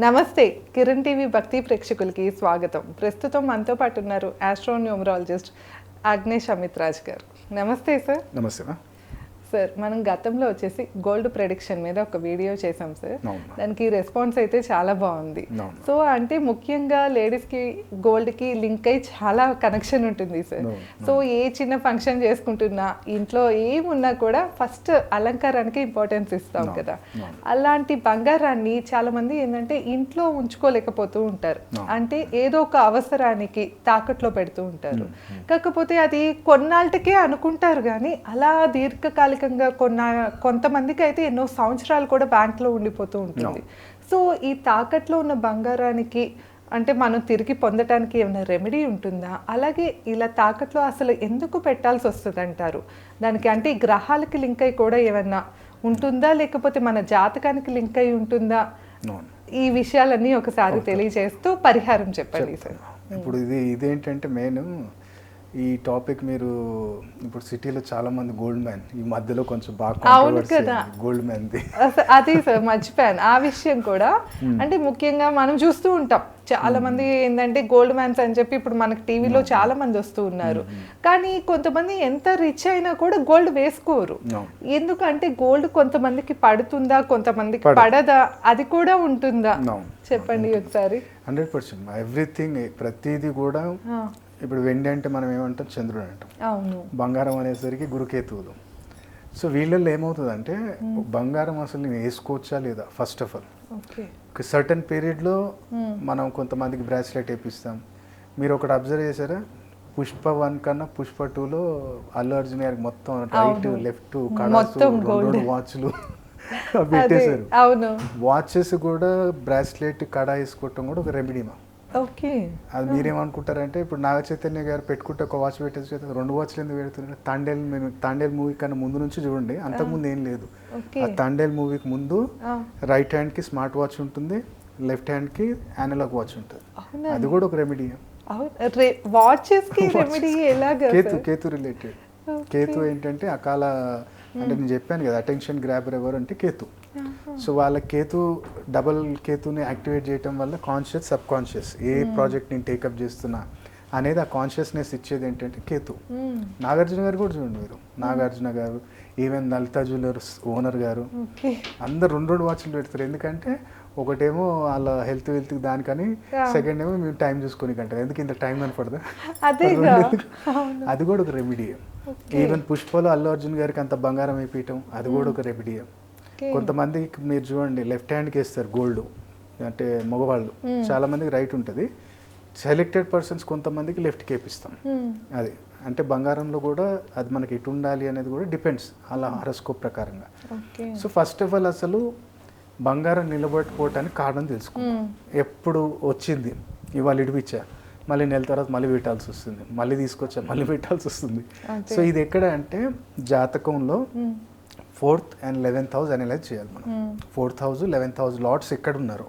నమస్తే కిరణ్ టీవీ భక్తి ప్రేక్షకులకి స్వాగతం. ప్రస్తుతం మనతో పాటు ఉన్నారు ఆస్ట్రోన్యూమరాలజిస్ట్ అగ్నేష్ అమిత్ రాజ్ గారు. నమస్తే సార్. నమస్తే సార్, మనం గతంలో వచ్చేసి గోల్డ్ ప్రెడిక్షన్ మీద ఒక వీడియో చేసాం సార్. దానికి రెస్పాన్స్ అయితే చాలా బాగుంది. సో అంటే ముఖ్యంగా లేడీస్కి గోల్డ్కి లింక్ అయి చాలా కనెక్షన్ ఉంటుంది సార్. సో ఏ చిన్న ఫంక్షన్ చేసుకుంటున్నా, ఇంట్లో ఏమున్నా కూడా ఫస్ట్ అలంకారానికి ఇంపార్టెన్స్ ఇస్తాం కదా. అలాంటి బంగారాన్ని చాలా మంది ఏంటంటే ఇంట్లో ఉంచుకోలేకపోతూ ఉంటారు. అంటే ఏదో ఒక అవసరానికి తాకట్లో పెడుతూ ఉంటారు. కాకపోతే అది కొన్నాళ్ళకే అనుకుంటారు, కానీ అలా దీర్ఘకాలిక కొంతమందికి అయితే ఎన్నో సంవత్సరాలు కూడా బ్యాంక్లో ఉండిపోతూ ఉంటుంది. సో ఈ తాకట్లో ఉన్న బంగారానికి అంటే మనం తిరిగి పొందడానికి ఏమైనా రెమెడీ ఉంటుందా? అలాగే ఇలా తాకట్లో అసలు ఎందుకు పెట్టాల్సి వస్తుంది అంటారు? దానికి అంటే ఈ గ్రహాలకి లింక్ అయి కూడా ఏమన్నా ఉంటుందా, లేకపోతే మన జాతకానికి లింక్ అయి ఉంటుందా? ఈ విషయాలన్నీ ఒకసారి తెలియజేస్తూ పరిహారం చెప్పండి సార్. ఇప్పుడు ఇదేంటంటే మెయిన్ ఈ టాపిక్ మీరు ఇప్పుడు సిటీలో చాలా మంది గోల్డ్ మ్యాన్ ఈ మధ్యలో కొంచెం బాగా గోల్డ్ మ్యాన్ అది సార్ మర్చిపోయాను ఆ విషయం కూడా. అంటే ముఖ్యంగా మనం చూస్తూ ఉంటాం చాలా మంది ఏంటంటే గోల్డ్ మ్యాన్స్ అని చెప్పి ఇప్పుడు మనకి టీవీలో చాలా మంది వస్తూ ఉన్నారు. కానీ కొంతమంది ఎంత రిచ్ అయినా కూడా గోల్డ్ వేసుకోరు. ఎందుకంటే గోల్డ్ కొంతమందికి పడుతుందా, కొంతమందికి పడదా, అది కూడా ఉంటుందా? చెప్పండి ఒకసారి. 100% ఎవ్రీథింగ్ ప్రతిదీ కూడా. ఇప్పుడు వెండి అంటే మనం ఏమంటాం, చంద్రుడు అంటాం. బంగారం అనేసరికి గురుకేతువులు. సో వీళ్ళల్లో ఏమవుతుందంటే బంగారం అసలు నేను వేసుకోవచ్చా లేదా, ఫస్ట్ ఆఫ్ ఆల్ ఒక సర్టన్ పీరియడ్లో మనం కొంతమందికి బ్రాస్లెట్ వేపిస్తాం. మీరు ఒకటి అబ్జర్వ్ చేశారా, పుష్ప 1 కన్నా పుష్ప 2లో అల్లు అర్జున్ గారికి మొత్తం రైట్ లెఫ్ట్ కడాసు వాచ్లు పెట్టేశారు. వాచెస్ కూడా బ్రాస్లెట్ కడ వేసుకోవటం కూడా ఒక రెమెడీమా. అది మీరేమనుకుంటారంటే ఇప్పుడు నాగ చైతన్య గారు పెట్టుకుంటే ఒక వాచ్ పెట్టేసి 2 వాచ్లు ఎందుకు పెడుతున్నారు? తాండేల్ మూవీ కన్నా ముందు నుంచి చూడండి, అంతకుముందు ఏం లేదు. ఆ తాండేల్ మూవీకి ముందు రైట్ హ్యాండ్కి స్మార్ట్ వాచ్ ఉంటుంది, లెఫ్ట్ హ్యాండ్కి యానలాగ్ వాచ్ ఉంటుంది. అది కూడా ఒక రెమెడీ. కేతు రిలేటెడ్. కేతు ఏంటంటే అకాల, అంటే నేను చెప్పాను కదా అటెన్షన్ గ్రాబర్ ఎవరు అంటే కేతు. సో వాళ్ళ డబల్ కేతుని యాక్టివేట్ చేయడం వల్ల కాన్షియస్ సబ్ కాన్షియస్ ఏ ప్రాజెక్ట్ నేను టేకప్ చేస్తున్నా అనేది ఆ కాన్షియస్నెస్ ఇచ్చేది ఏంటంటే కేతు. నాగార్జున గారు కూడా చూడండి, మీరు నాగార్జున గారు, ఈవెన్ లలితా జ్యువెలర్స్ ఓనర్ గారు అందరు 2 వాచ్లు పెడతారు. ఎందుకంటే ఒకటేమో వాళ్ళ హెల్త్ దానికని, సెకండ్ ఏమో మేము టైం చూసుకొని కంటారు. ఎందుకు ఇంత టైం కనపడదా? అది కూడా ఒక రెమెడీ. ఈవెన్ పుష్పలో అల్లు అర్జున్ గారికి అంత బంగారం అయిపోయటం, అది కూడా ఒక రెమెడీ. కొంతమందికి మీరు చూడండి లెఫ్ట్ హ్యాండ్కి వేస్తారు గోల్డ్, అంటే మగవాళ్ళు. చాలా మందికి రైట్ ఉంటుంది. సెలెక్టెడ్ పర్సన్స్ కొంతమందికి లెఫ్ట్కి వేపిస్తాం. అది అంటే బంగారంలో కూడా అది మనకి ఎటు ఉండాలి అనేది కూడా డిపెండ్స్ అలా హరస్కోప్ ప్రకారంగా. సో ఫస్ట్ ఆఫ్ ఆల్ అసలు బంగారం నిలబెట్టుకోవటానికి కారణం తెలుసుకుంటాం. ఎప్పుడు వచ్చింది ఇవాళ ఇడిపించా, మళ్ళీ నెల తర్వాత మళ్ళీ పెట్టాల్సి వస్తుంది, మళ్ళీ తీసుకొచ్చా మళ్ళీ పెట్టాల్సి వస్తుంది. సో ఇది ఎక్కడ అంటే జాతకంలో 4th and 11th house analyse చేయాలి మనం. 4th house 11th house Lord's ఎక్కడ ఉన్నారు,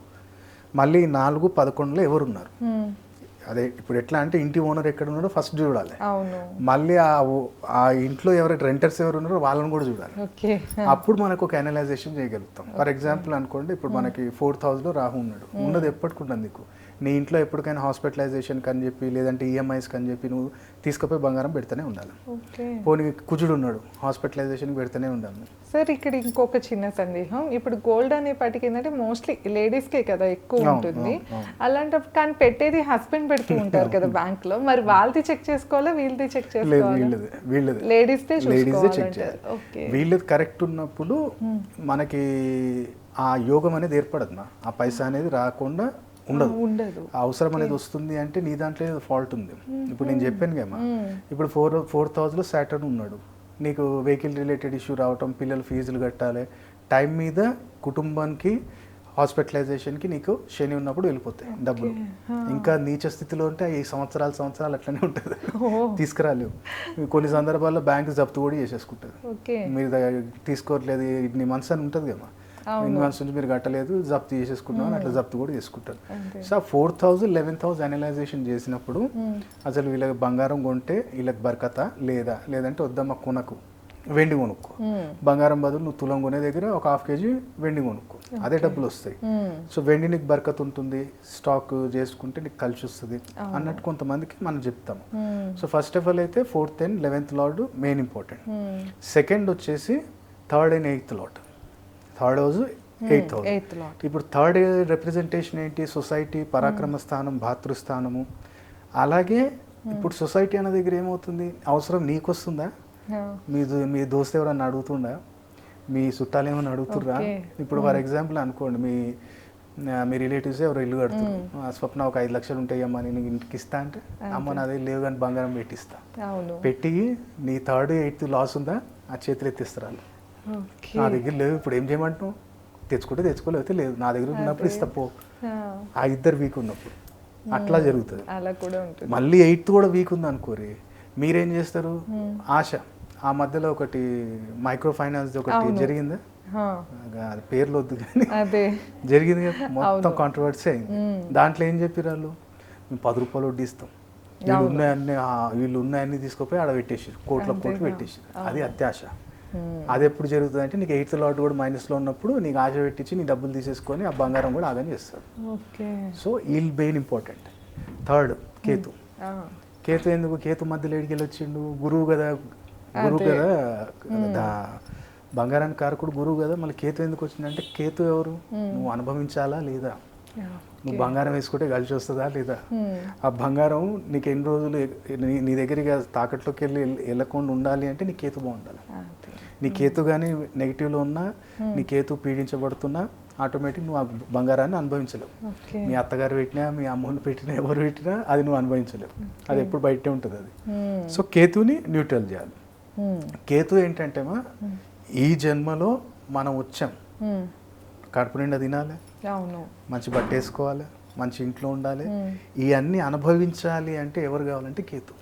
మళ్ళీ 4, 11లో ఎవరు ఉన్నారు. అదే ఇప్పుడు ఎట్లా అంటే ఇంటి ఓనర్ ఎక్కడ ఉన్నారో ఫస్ట్ చూడాలి, మళ్ళీ ఆ ఇంట్లో ఎవరైతే రెంటర్స్ ఎవరు ఉన్నారో వాళ్ళని కూడా చూడాలి. అప్పుడు మనకు ఒక అనలైజేషన్ చేయగలుగుతాం. ఫర్ ఎగ్జాంపుల్ అనుకోండి, ఇప్పుడు మనకి 4th హౌస్లో రాహు ఉన్నాడు, ఉన్నది ఎప్పటికుంటుంది నీకు, నీ ఇంట్లో ఎప్పటికైనా హాస్పిటలైజేషన్ కని చెప్పి లేదంటే ఈఎంఐస్ కని చెప్పి నువ్వు తీసుకుపోయి బంగారం పెడుతూనే ఉండాలి. పోనీ కుజుడు ఉన్నాడు, హాస్పిటలైజేషన్ పెడుతూనే ఉండాలి. సార్ ఇక్కడ ఇంకొక చిన్న సందేహం, ఇప్పుడు గోల్డ్ అనే పాటికి ఏంటంటే మోస్ట్లీ లేడీస్కే కదా ఎక్కువ ఉంటుంది. అలాంటప్పుడు కానీ పెట్టేది హస్బెండ్ పెడుతూ ఉంటారు కదా బ్యాంక్ లో, మరి వాళ్ళది చెక్ చేసుకోవాలా వీళ్ళది చెక్ చేసుకోవాలా? లేడీస్ చెక్ చేయాలి. వీళ్ళది కరెక్ట్ ఉన్నప్పుడు మనకి ఆ యోగం అనేది ఏర్పడదు, ఆ పైసా అనేది రాకుండా ఉండదు. అవసరం అనేది వస్తుంది అంటే నీ దాంట్లో ఫాల్ట్ ఉంది. ఇప్పుడు నేను చెప్పాను కదా, ఇప్పుడు 4th హౌస్లో సాటర్న్ ఉన్నాడు, నీకు వెహికల్ రిలేటెడ్ ఇష్యూ రావటం, పిల్లల ఫీజులు కట్టాలి, టైం మీద కుటుంబానికి హాస్పిటలైజేషన్కి నీకు శని ఉన్నప్పుడు వెళ్ళిపోతాయి డబ్బులు. ఇంకా నీచ స్థితిలో ఉంటే ఈ సంవత్సరాలు అట్లనే ఉంటుంది, తీసుకురాలేవు. కొన్ని సందర్భాల్లో బ్యాంక్ జప్తు కూడా చేసేసుకుంటుంది. మీరు తీసుకోవట్లేదు ఇన్ని మంత్స్ అని ఉంటుంది కదా, ఇన్ని మంత్స్ నుంచి మీరు కట్టలేదు, జప్తు చేసేసుకున్నాం అట్లా జప్తు కూడా చేసుకుంటారు. So 4th house 11th house analysation చేసినప్పుడు అసలు వీళ్ళకి బంగారం కొంటే వీళ్ళకి బరకత లేదంటే వద్దమ్మా కొనకు, వెండి కొనుక్కో. బంగారం బదులు నువ్వు తులం కొనే దగ్గర ఒక 1/2 kg వెండి కొనుక్కో, అదే డబ్బులు వస్తాయి. సో వెండి నీకు బరకత్ ఉంటుంది, స్టాక్ చేసుకుంటే నీకు కలిసి వస్తుంది అన్నట్టు కొంతమందికి మనం చెప్తాము. సో ఫస్ట్ ఆఫ్ ఆల్ అయితే 4th and 11th lord main important. Second వచ్చేసి 3rd and 8th lord. Third house 8th house. ఇప్పుడు థర్డ్ రిప్రజెంటేషన్ ఏంటి? సొసైటీ, పరాక్రమ స్థానం, భాతృస్థానము. అలాగే ఇప్పుడు సొసైటీ అన్న దగ్గర ఏమవుతుంది, అవసరం నీకు వస్తుందా, మీ దోస్తు ఎవరన్నా అడుగుతుండా, మీ చుట్టాలు ఏమైనా అడుగుతుర్రా? ఇప్పుడు ఫర్ ఎగ్జాంపుల్ అనుకోండి, మీ రిలేటివ్స్ ఎవరు ఇల్లు కడుతున్నారు, స్వప్న ఒక 5 లక్షలు ఉంటాయమ్మా నేను ఇంటికి ఇస్తా అంటే, అమ్మ నా దగ్గర లేవు కానీ బంగారం పెట్టిస్తా. పెట్టి నీ 3rd 8th లాస్ ఉందా, ఆ చేతులు ఎత్తిస్తారు వాళ్ళు. నా దగ్గర లేవు, ఇప్పుడు ఏం చేయమంటున్నావు, తెచ్చుకుంటే తెచ్చుకోలేకపోతే లేదు, నా దగ్గర ఉన్నప్పుడు ఇస్తా పో. ఆ 2 వీక్ ఉన్నప్పుడు అట్లా జరుగుతుంది. మళ్ళీ 8th కూడా వీక్ ఉంది అనుకోరి, మీరేం చేస్తారు, ఆశ. ఆ మధ్యలో ఒకటి మైక్రో ఫైనాన్స్ ఒకటి జరిగిందా, పేర్లు వద్దు కానీ జరిగింది కదా, మొత్తం కాంట్రవర్సీ అయింది. దాంట్లో ఏం చెప్పారు వాళ్ళు, మేము 10 రూపాయలు వడ్డీ ఇస్తాం, వీళ్ళు ఉన్నాయన్నీ తీసుకుపోయి ఆడ పెట్టేసారు, కోట్లు పెట్టేసారు. అది అత్యాశ. అది ఎప్పుడు జరుగుతుంది అంటే నీకు 8th లార్డ్ కూడా మైనస్లో ఉన్నప్పుడు నీకు ఆశ పెట్టించి నీ డబ్బులు తీసేసుకొని ఆ బంగారం కూడా ఆగని చేస్తాడు. సో ఈల్ main important. Third Ketu. Ketu ఎందుకు, కేతు మధ్యలో ఏడికి వెళ్ళి వచ్చిండు, గురువు కదా, బంగారానికి కారకుడు గురువు కదా, మళ్ళీ కేతు ఎందుకు వచ్చిందంటే, కేతు ఎవరు, నువ్వు అనుభవించాలా లేదా, నువ్వు బంగారం వేసుకుంటే కలిసి వస్తుందా లేదా, ఆ బంగారం నీకు ఎన్ని రోజులు నీ దగ్గరికి తాకట్లోకి వెళ్ళకుండా ఉండాలి అంటే నీ కేతు బాగుండాలి. నీ కేతు కానీ నెగిటివ్లో ఉన్నా, నీ కేతు పీడించబడుతున్నా ఆటోమేటిక్ నువ్వు ఆ బంగారాన్ని అనుభవించలేవు. మీ అత్తగారు పెట్టినా, మీ అమ్మని పెట్టినా, ఎవరు పెట్టినా అది నువ్వు అనుభవించలేవు, అది ఎప్పుడు బయటే ఉంటుంది అది. సో కేతుని న్యూట్రల్ చేయాలి. కేతు ఏంటంటే ఈ జన్మలో మనం వచ్చాం, కడుపు నిండా తినాలి, మంచి బట్ట వేసుకోవాలి, మంచి ఇంట్లో ఉండాలి, ఇవన్నీ అనుభవించాలి అంటే ఎవరు కావాలంటే కేతు.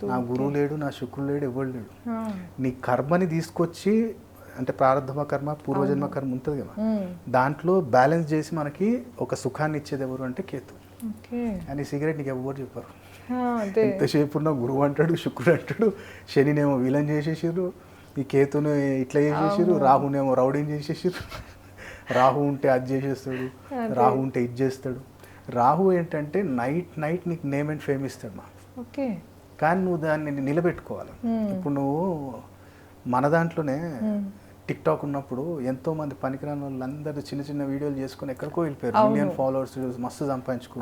నా గురువు లేడు, నా శుక్రుడు లేడు, ఎవరు లేడు. నీ కర్మని తీసుకొచ్చి, అంటే ప్రారంభ కర్మ, పూర్వజన్మ కర్మ ఉంటుంది కదా, దాంట్లో బ్యాలెన్స్ చేసి మనకి ఒక సుఖాన్ని ఇచ్చేది ఎవరు అంటే కేతు. అని సిగరెట్ నీకు ఎవరు చెప్పారు, ఎంతసేపు ఉన్న గురువు అంటాడు, శుక్రుడు అంటాడు, శనినేమో విలన్ చేసేసారు, ఈ కేతుని ఇట్లా చేసేసారు, రాహునేమో రౌడీని చేసేసారు. రాహు ఉంటే అది చేసేస్తాడు, రాహు ఉంటే ఇది చేస్తాడు. రాహు ఏంటంటే నైట్ నీకు నేమ్ అండ్ ఫేమ్ ఇస్తాడు మా, కానీ నువ్వు దాన్ని నిలబెట్టుకోవాలి. ఇప్పుడు నువ్వు మన దాంట్లోనే టిక్ టాక్ ఉన్నప్పుడు ఎంతో మంది పనికిరాని వాళ్ళందరూ చిన్న చిన్న వీడియోలు చేసుకుని ఎక్కడికో వెళ్ళిపోయారు, మిలియన్ ఫాలోవర్స్ మస్తు సంపాదించుకో.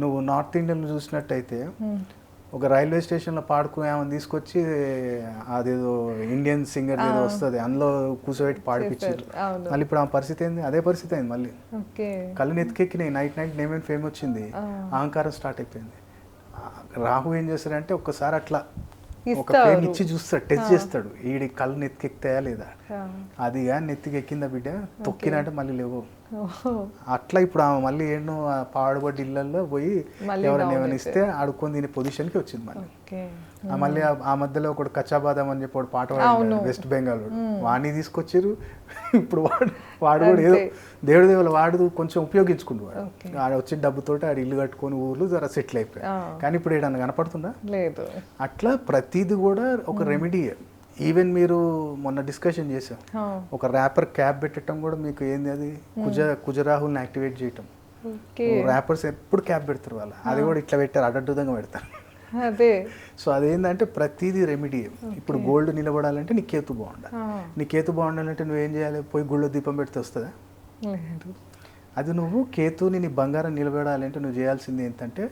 నువ్వు నార్త్ ఇండియన్లో చూసినట్టయితే ఒక రైల్వే స్టేషన్లో పాడుకుని ఆమెను తీసుకొచ్చి అదేదో ఇండియన్ సింగర్ ఏదో వస్తుంది అందులో కూర్చోబెట్టి పాడిపించారు. మళ్ళీ ఇప్పుడు ఆ పరిస్థితి ఏంది, అదే పరిస్థితి అయింది. మళ్ళీ కళ్ళు నెత్తికెక్కినాయి, నైట్ నేమ్ అండ్ ఫేమ్ వచ్చింది, అహంకారం స్టార్ట్ అయిపోయింది. రాహు ఏం చేస్తాడంటే ఒక్కసారి అట్లా ఒక ఫేమ్ ఇచ్చి చూస్తాడు, టెస్ట్ చేస్తాడు, ఈడి కళ్ళు నెత్తికెక్తాయా లేదా. అది కానీ నెత్తికెక్కిందా బిడ్డ, తొక్కినంటే మళ్ళీ లేవు. అట్లా ఇప్పుడు ఆమె మళ్ళీ ఎన్నో పాడుబడి ఇళ్లలో పోయి ఎవరైనా ఏమైనా ఇస్తే ఆడుకొని దీని పొజిషన్కి వచ్చింది. మళ్ళీ ఆ మధ్యలో ఒకడు కచ్చాబాదం అని చెప్పి పాట పాడాడు, వెస్ట్ బెంగాల్ వాడిని తీసుకొచ్చారు. ఇప్పుడు వాడు కూడా ఏదో దేవుడు వాడు కొంచెం ఉపయోగించుకుంటాడు, ఆడ వచ్చిన డబ్బుతోటి ఆడ ఇల్లు కట్టుకొని ఊర్లు జర సెటిల్ అయిపోయాయి. కానీ ఇప్పుడు ఏడన్నా కనపడుతుందా, లేదు. అట్లా ప్రతిది కూడా ఒక రెమెడీ. ఈవెన్ మీరు మొన్న డిస్కషన్ చేసాం, ఒక ర్యాపర్ క్యాప్ పెట్టడం కూడా మీకు ఏంది, అది కుజరాహుల్ని యాక్టివేట్ చేయటం. ర్యాపర్స్ ఎప్పుడు క్యాప్ పెడతారు వాళ్ళు, అది కూడా ఇట్లా పెట్టారు, అడ్డడ్డుదంగా పెడతారు. అదే. సో అదేంటంటే ప్రతిదీ రెమెడీ. ఇప్పుడు గోల్డ్ నిలబడాలంటే నీ కేతు బాగుండాలి. నీ కేతు బాగుండాలంటే నువ్వేం చేయాలి, పోయి గుళ్ళో దీపం పెడితే వస్తుందా, అది నువ్వు కేతుని నీ బంగారం నిలబడాలంటే నువ్వు చేయాల్సింది ఏంటంటే,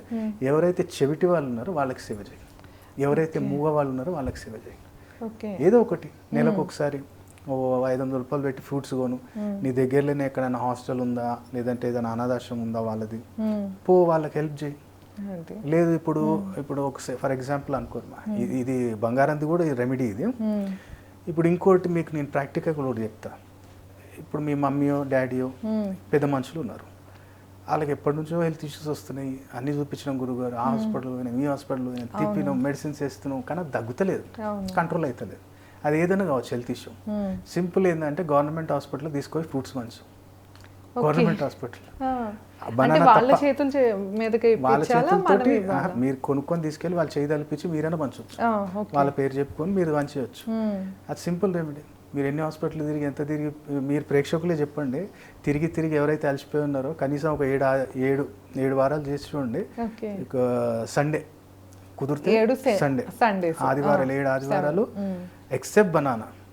ఎవరైతే చెవిటి వాళ్ళు ఉన్నారో వాళ్ళకి సేవ చేయి, ఎవరైతే మూగ వాళ్ళు ఉన్నారో వాళ్ళకి సేవ చేయి. ఏదో ఒకటి నెలకు ఒకసారి 500 రూపాయలు పెట్టి ఫ్రూట్స్ కొను, నీ దగ్గరలోనే ఎక్కడైనా హాస్టల్ ఉందా, లేదంటే ఏదైనా అనాథాశ్రమం ఉందా వాళ్ళది, పో వాళ్ళకి హెల్ప్ చేయి. లేదు ఇప్పుడు ఒక ఫర్ ఎగ్జాంపుల్ అనుకోమా, ఇది బంగారంది కూడా రెమెడీ ఇది. ఇప్పుడు ఇంకోటి మీకు నేను ప్రాక్టికల్ కూడా చెప్తా. ఇప్పుడు మీ మమ్మీయో డాడీయో పెద్ద మనుషులు ఉన్నారు, వాళ్ళకి ఎప్పటి నుంచో హెల్త్ ఇష్యూస్ వస్తున్నాయి, అన్ని చూపించినాం గురువుగారు, ఆ హాస్పిటల్ పోయినాం, ఈ హాస్పిటల్ పోయినాం, తిప్పినాం, మెడిసిన్స్ వేస్తున్నాం, కానీ తగ్గుతలేదు, కంట్రోల్ అవుతలేదు. అది ఏదైనా కావచ్చు హెల్త్ ఇష్యూ. సింపుల్ ఏంటంటే గవర్నమెంట్ హాస్పిటల్లో తీసుకొని ఫ్రూట్స్ మంచు, గవర్నమెంట్ హాస్పిటల్ అంటే బనానా వాళ్ళ తప్ప చేతుల మీదకి వాళ్ళ ఇప్పించాలా చేతులతోటి మనం ఇవ్వాలా? మీరు కొనుక్కొని తీసుకెళ్ళి వాళ్ళు చేయి తలిపించి మీరైనా పంచవచ్చు. ఓకే. వాళ్ళ పేరు చెప్పుకొని మీరు పంచవచ్చు. అది సింపుల్ రెమెడీ. మీరు ఎన్ని హాస్పిటల్ తిరిగి ఎంత తిరిగి మీరు ప్రేక్షకులే చెప్పండి, తిరిగి తిరిగి ఎవరైతే అలసిపోయి ఉన్నారో కనీసం ఒక 7 వారాలు చేసి చూడండి. ఓకే. ఇక సండే కుదిరితే 7 సండే ఆదివారాలు 7 ఆదివారాలు ఎక్సెప్ట్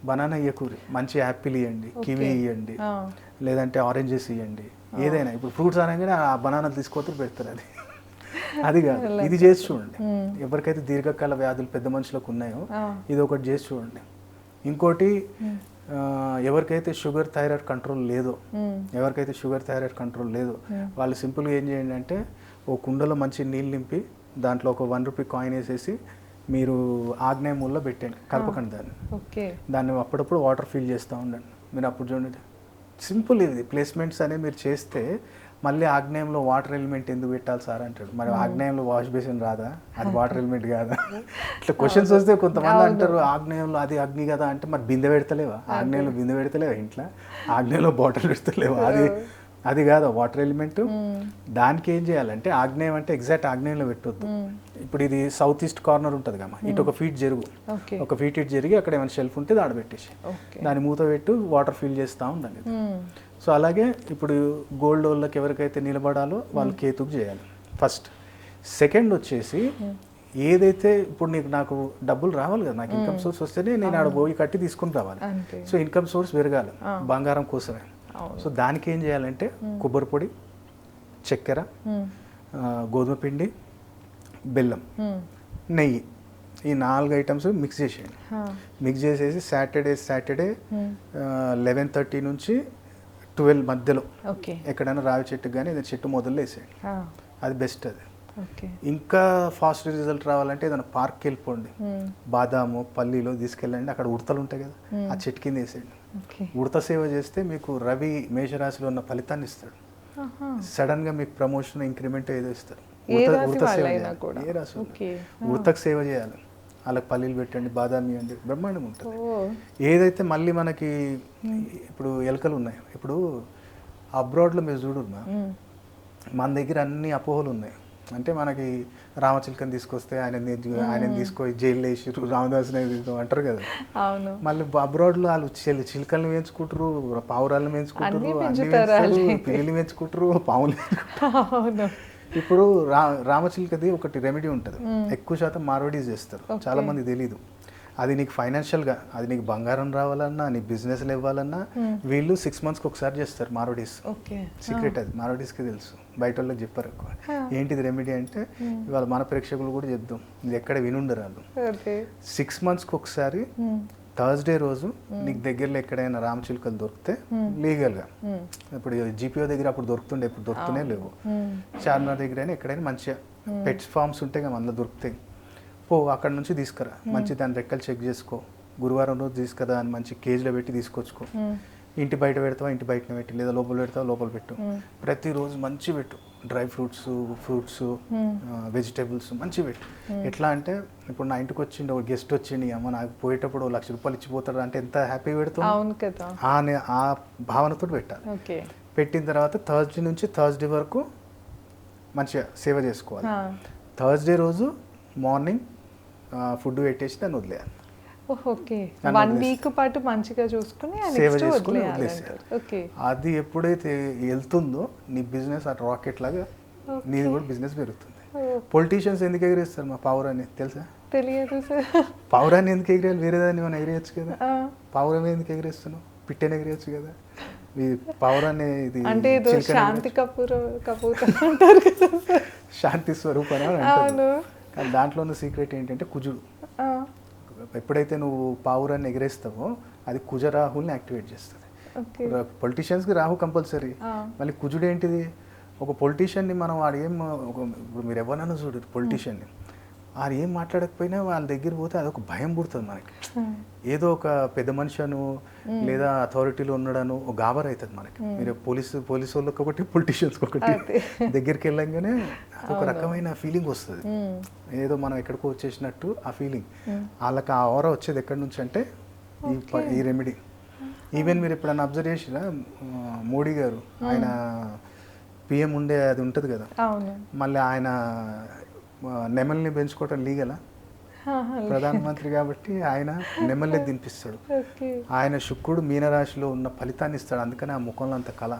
బనానా ఇయ్యకూరి, మంచి యాపిల్ ఇవ్వండి, కివీ ఇవ్వండి, లేదంటే ఆరెంజెస్ ఇవ్వండి, ఏదైనా. ఇప్పుడు ఫ్రూట్స్ అనగానే ఆ బనానాలు తీసుకొచ్చి పెడతారు. అది కాదు, ఇది చేసి చూడండి. ఎవరికైతే దీర్ఘకాల వ్యాధులు పెద్ద మనుషులకు ఉన్నాయో ఇది ఒకటి చేసి చూడండి. ఇంకోటి ఎవరికైతే షుగర్ థైరాయిడ్ కంట్రోల్ లేదో వాళ్ళు సింపుల్గా ఏం చేయండి అంటే ఓ కుండలో మంచి నీళ్ళు నింపి దాంట్లో ఒక ₹1 కాయిన్ వేసేసి మీరు ఆగ్నేయ మూలలో పెట్టండి, కలపకండి దాన్ని అప్పుడప్పుడు వాటర్ ఫిల్ చేస్తూ ఉండండి. మీరు అప్పుడు చూడండి సింపుల్. ఇది ప్లేస్మెంట్స్ అనేవి మీరు చేస్తే మళ్ళీ ఆగ్నేయంలో వాటర్ ఎలిమెంట్ ఎందుకు పెట్టాలి సార్ అంటాడు. మరి ఆగ్నేయంలో వాష్ బేసిన్ రాదా, అది వాటర్ ఎలిమెంట్ కాదా? ఇట్లా క్వశ్చన్స్ వస్తే కొంతమంది అంటారు ఆగ్నేయంలో అది అగ్ని కదా అంటే, మరి బిందె పెడతలేవా? ఆగ్నేయంలో బిందె పెడతలేవా? ఇంట్లో ఆగ్నేయంలో బాటిల్ పెడతలేవా? అది కాదు వాటర్ ఎలిమెంట్. దానికి ఏం చేయాలంటే ఆగ్నేయం అంటే ఎగ్జాక్ట్ ఆగ్నేయంలో పెట్టొద్దు. ఇప్పుడు ఇది సౌత్ ఈస్ట్ కార్నర్ ఉంటుంది కదా, ఇటు ఒక ఫీట్ జరుగు, ఒక ఫీట్ ఇటు జరిగి అక్కడ ఏమైనా షెల్ఫ్ ఉంటే ఆడ పెట్టేసి దాని మూత పెట్టు, వాటర్ ఫిల్ చేస్తూ ఉండండి. సో అలాగే ఇప్పుడు గోల్డ్ వాళ్ళకి ఎవరికైతే నిలబడాలో వాళ్ళు కేతుకు చేయాలి ఫస్ట్. సెకండ్ వచ్చేసి ఏదైతే ఇప్పుడు నాకు డబ్బులు రావాలి కదా, నాకు ఇన్కమ్ సోర్స్ వస్తేనే నేను ఆడ పోయి కట్టి తీసుకుని రావాలి. సో ఇన్కమ్ సోర్స్ పెరగాలి బంగారం కోసమే. సో దానికి ఏం చేయాలంటే కొబ్బరి పొడి, చక్కెర, గోధుమ పిండి, బెల్లం, నెయ్యి, ఈ 4 ఐటమ్స్ మిక్స్ చేసేయండి. మిక్స్ చేసేసి సాటర్డే 11:30 నుంచి 12 మధ్యలో ఎక్కడైనా రావి చెట్టుకు కానీ ఏదైనా చెట్టు మొదలు వేసేయండి. అది బెస్ట్. అది ఇంకా ఫాస్ట్ రిజల్ట్ రావాలంటే ఏదైనా పార్క్కి వెళ్ళిపోండి, బాదాము పల్లీలో తీసుకెళ్ళండి, అక్కడ ఉడతలు ఉంటాయి కదా, ఆ చెట్టు కింద వేసేయండి. ఉడత సేవ చేస్తే మీకు రవి మేషరాశిలో ఉన్న ఫలితాన్ని ఇస్తాడు. సడన్ గా మీకు ప్రమోషన్ ఇంక్రిమెంట్ ఏదో ఇస్తారు. ఉడతకు సేవ చేయాలి, వాళ్ళకి పల్లీలు పెట్టండి, బాదాం ఇవ్వండి, బ్రహ్మాండం ఉంటుంది. ఏదైతే మళ్ళీ మనకి ఇప్పుడు ఎలకలు ఉన్నాయి, ఇప్పుడు అబ్రాడ్లో మీరు చూడు, మన దగ్గర అన్ని అపోహలు ఉన్నాయి. అంటే మనకి రామచిలకని తీసుకొస్తే ఆయన తీసుకొని జైల్లో వేసి రామదాస్ అంటారు కదా. మళ్ళీ అబ్రాడ్లో వాళ్ళు చిలుకల్ని పెంచుకుంటారు, పావురాలను పెంచుకుంటారు, పిల్లిని పెంచుకుంటారు, పావులు. ఇప్పుడు రామచిలకది ఒకటి రెమెడీ ఉంటుంది, ఎక్కువ శాతం మార్వడీస్ చేస్తారు, చాలా మంది తెలీదు. అది నీకు ఫైనాన్షియల్గా, అది నీకు బంగారం రావాలన్నా, నీ బిజినెస్లు ఇవ్వాలన్నా వీళ్ళు 6 monthsకి ఒకసారి చేస్తారు మార్వడీస్. సీక్రెట్ అది మార్వడీస్కి తెలుసు, బయట వాళ్ళకి చెప్పారు ఎక్కువ. ఏంటిది రెమెడీ అంటే ఇవాళ మన ప్రేక్షకులు కూడా చెప్దాం, ఇది ఎక్కడ వినుండరు వాళ్ళు. 6 monthsకి ఒకసారి థర్స్డే రోజు నీకు దగ్గరలో ఎక్కడైనా రామచిలుకలు దొరికితే లీగల్గా, ఇప్పుడు జీపీఓ దగ్గర అప్పుడు దొరుకుతుండే, ఇప్పుడు దొరుకుతూనే లేవు. చార్మినార్ దగ్గర అయినా ఎక్కడైనా మంచిగా పెట్స్ ఫార్మ్స్ ఉంటాయి కదా, అందులో దొరుకుతాయి. అక్కడ నుంచి తీసుకురా, మంచి దాని రెక్కలు చెక్ చేసుకో, గురువారం రోజు తీసుకురా అని మంచి కేజీలో పెట్టి తీసుకొచ్చుకో. ఇంటి బయట పెడతావా, ఇంటి బయటనే పెట్టి, లేదా లోపల పెడతావా, లోపల పెట్టు. ప్రతిరోజు మంచి పెట్టు, డ్రై ఫ్రూట్స్, వెజిటేబుల్స్ మంచి పెట్టు. ఎట్లా అంటే ఇప్పుడు నా ఇంటికి వచ్చిండు ఒక గెస్ట్ వచ్చిండు, అమ్మ నాకు పోయేటప్పుడు ₹1,00,000 ఇచ్చిపోతాడు అంటే ఎంత హ్యాపీ పెడుతుంది. ఆ భావనతో పెట్టాలి. పెట్టిన తర్వాత థర్స్డే నుంచి థర్స్డే వరకు మంచిగా సేవ చేసుకోవాలి. థర్స్డే రోజు మార్నింగ్ ఫుడ్ పెట్టేసి దాన్ని వదిలేయాలి. ఓకే, 1 week పాటు మంచిగా చూసుకుని సేవ చేసుకుని వదిలేసేయాలి. అది ఎప్పుడైతే వెళ్తుందో నీ బిజినెస్ అటు రాకెట్ లాగా నీది కూడా బిజినెస్ పెరుగుతుంది. పొలిటీషియన్స్ ఎందుకు ఎగిరేస్తారు మా పావురాన్ని తెలుసా? తెలియదు సార్. పావురాన్ని ఎందుకు ఎగిరేయాలి? వేరేదాన్ని మనం ఎగిరేయచ్చు కదా. పావురం ఎందుకు ఎగిరేస్తున్నావు? పిట్టని ఎగిరేయచ్చు కదా. పావురాన్ని ఇది అంటే శాంతి కపూర్ అంటారు కదా, శాంతి స్వరూపం అని అంటారు. కానీ దాంట్లో ఉన్న సీక్రెట్ ఏంటంటే కుజుడు. ఎప్పుడైతే నువ్వు పావురాన్ని ఎగిరేస్తావో అది కుజరాహుల్ని యాక్టివేట్ చేస్తుంది. పొలిటీషియన్స్కి రాహు కంపల్సరీ. మళ్ళీ కుజుడు ఏంటిది? ఒక పొలిటీషియన్ని మనం ఇప్పుడు మీరు ఎవరైనా చూడు పొలిటీషియన్ని, వారు ఏం మాట్లాడకపోయినా వాళ్ళ దగ్గర పోతే అదొక భయం పుడుతుంది మనకి. ఏదో ఒక పెద్ద మనిషిను లేదా అథారిటీలో ఉన్నాడను ఒక గాబర్ అవుతుంది మనకి. మీరు పోలీసు వాళ్ళకి ఒకటి, పొలిటీషియన్స్కి ఒకటి దగ్గరికి వెళ్ళంగానే ఒక రకమైన ఫీలింగ్ వస్తుంది, ఏదో మనం ఎక్కడికో వచ్చేసినట్టు ఆ ఫీలింగ్. వాళ్ళకి ఆ ఆరా వచ్చేది ఎక్కడి నుంచి అంటే ఈ రెమెడీ. ఈవెన్ మీరు ఎప్పుడన్నా అబ్జర్వ్ చేసినా మోడీ గారు ఆయన పిఎం ఉండే అది ఉంటుంది కదా, అవును. మళ్ళీ ఆయన నెమల్ని పెంచుకోవటం లీగలా? ప్రధానమంత్రి కాబట్టి ఆయన నెమల్ని తినిపిస్తాడు. ఆయన శుక్రుడు మీనరాశిలో ఉన్న ఫలితాన్ని ఇస్తాడు. అందుకని ఆ ముఖంలో అంత కళ,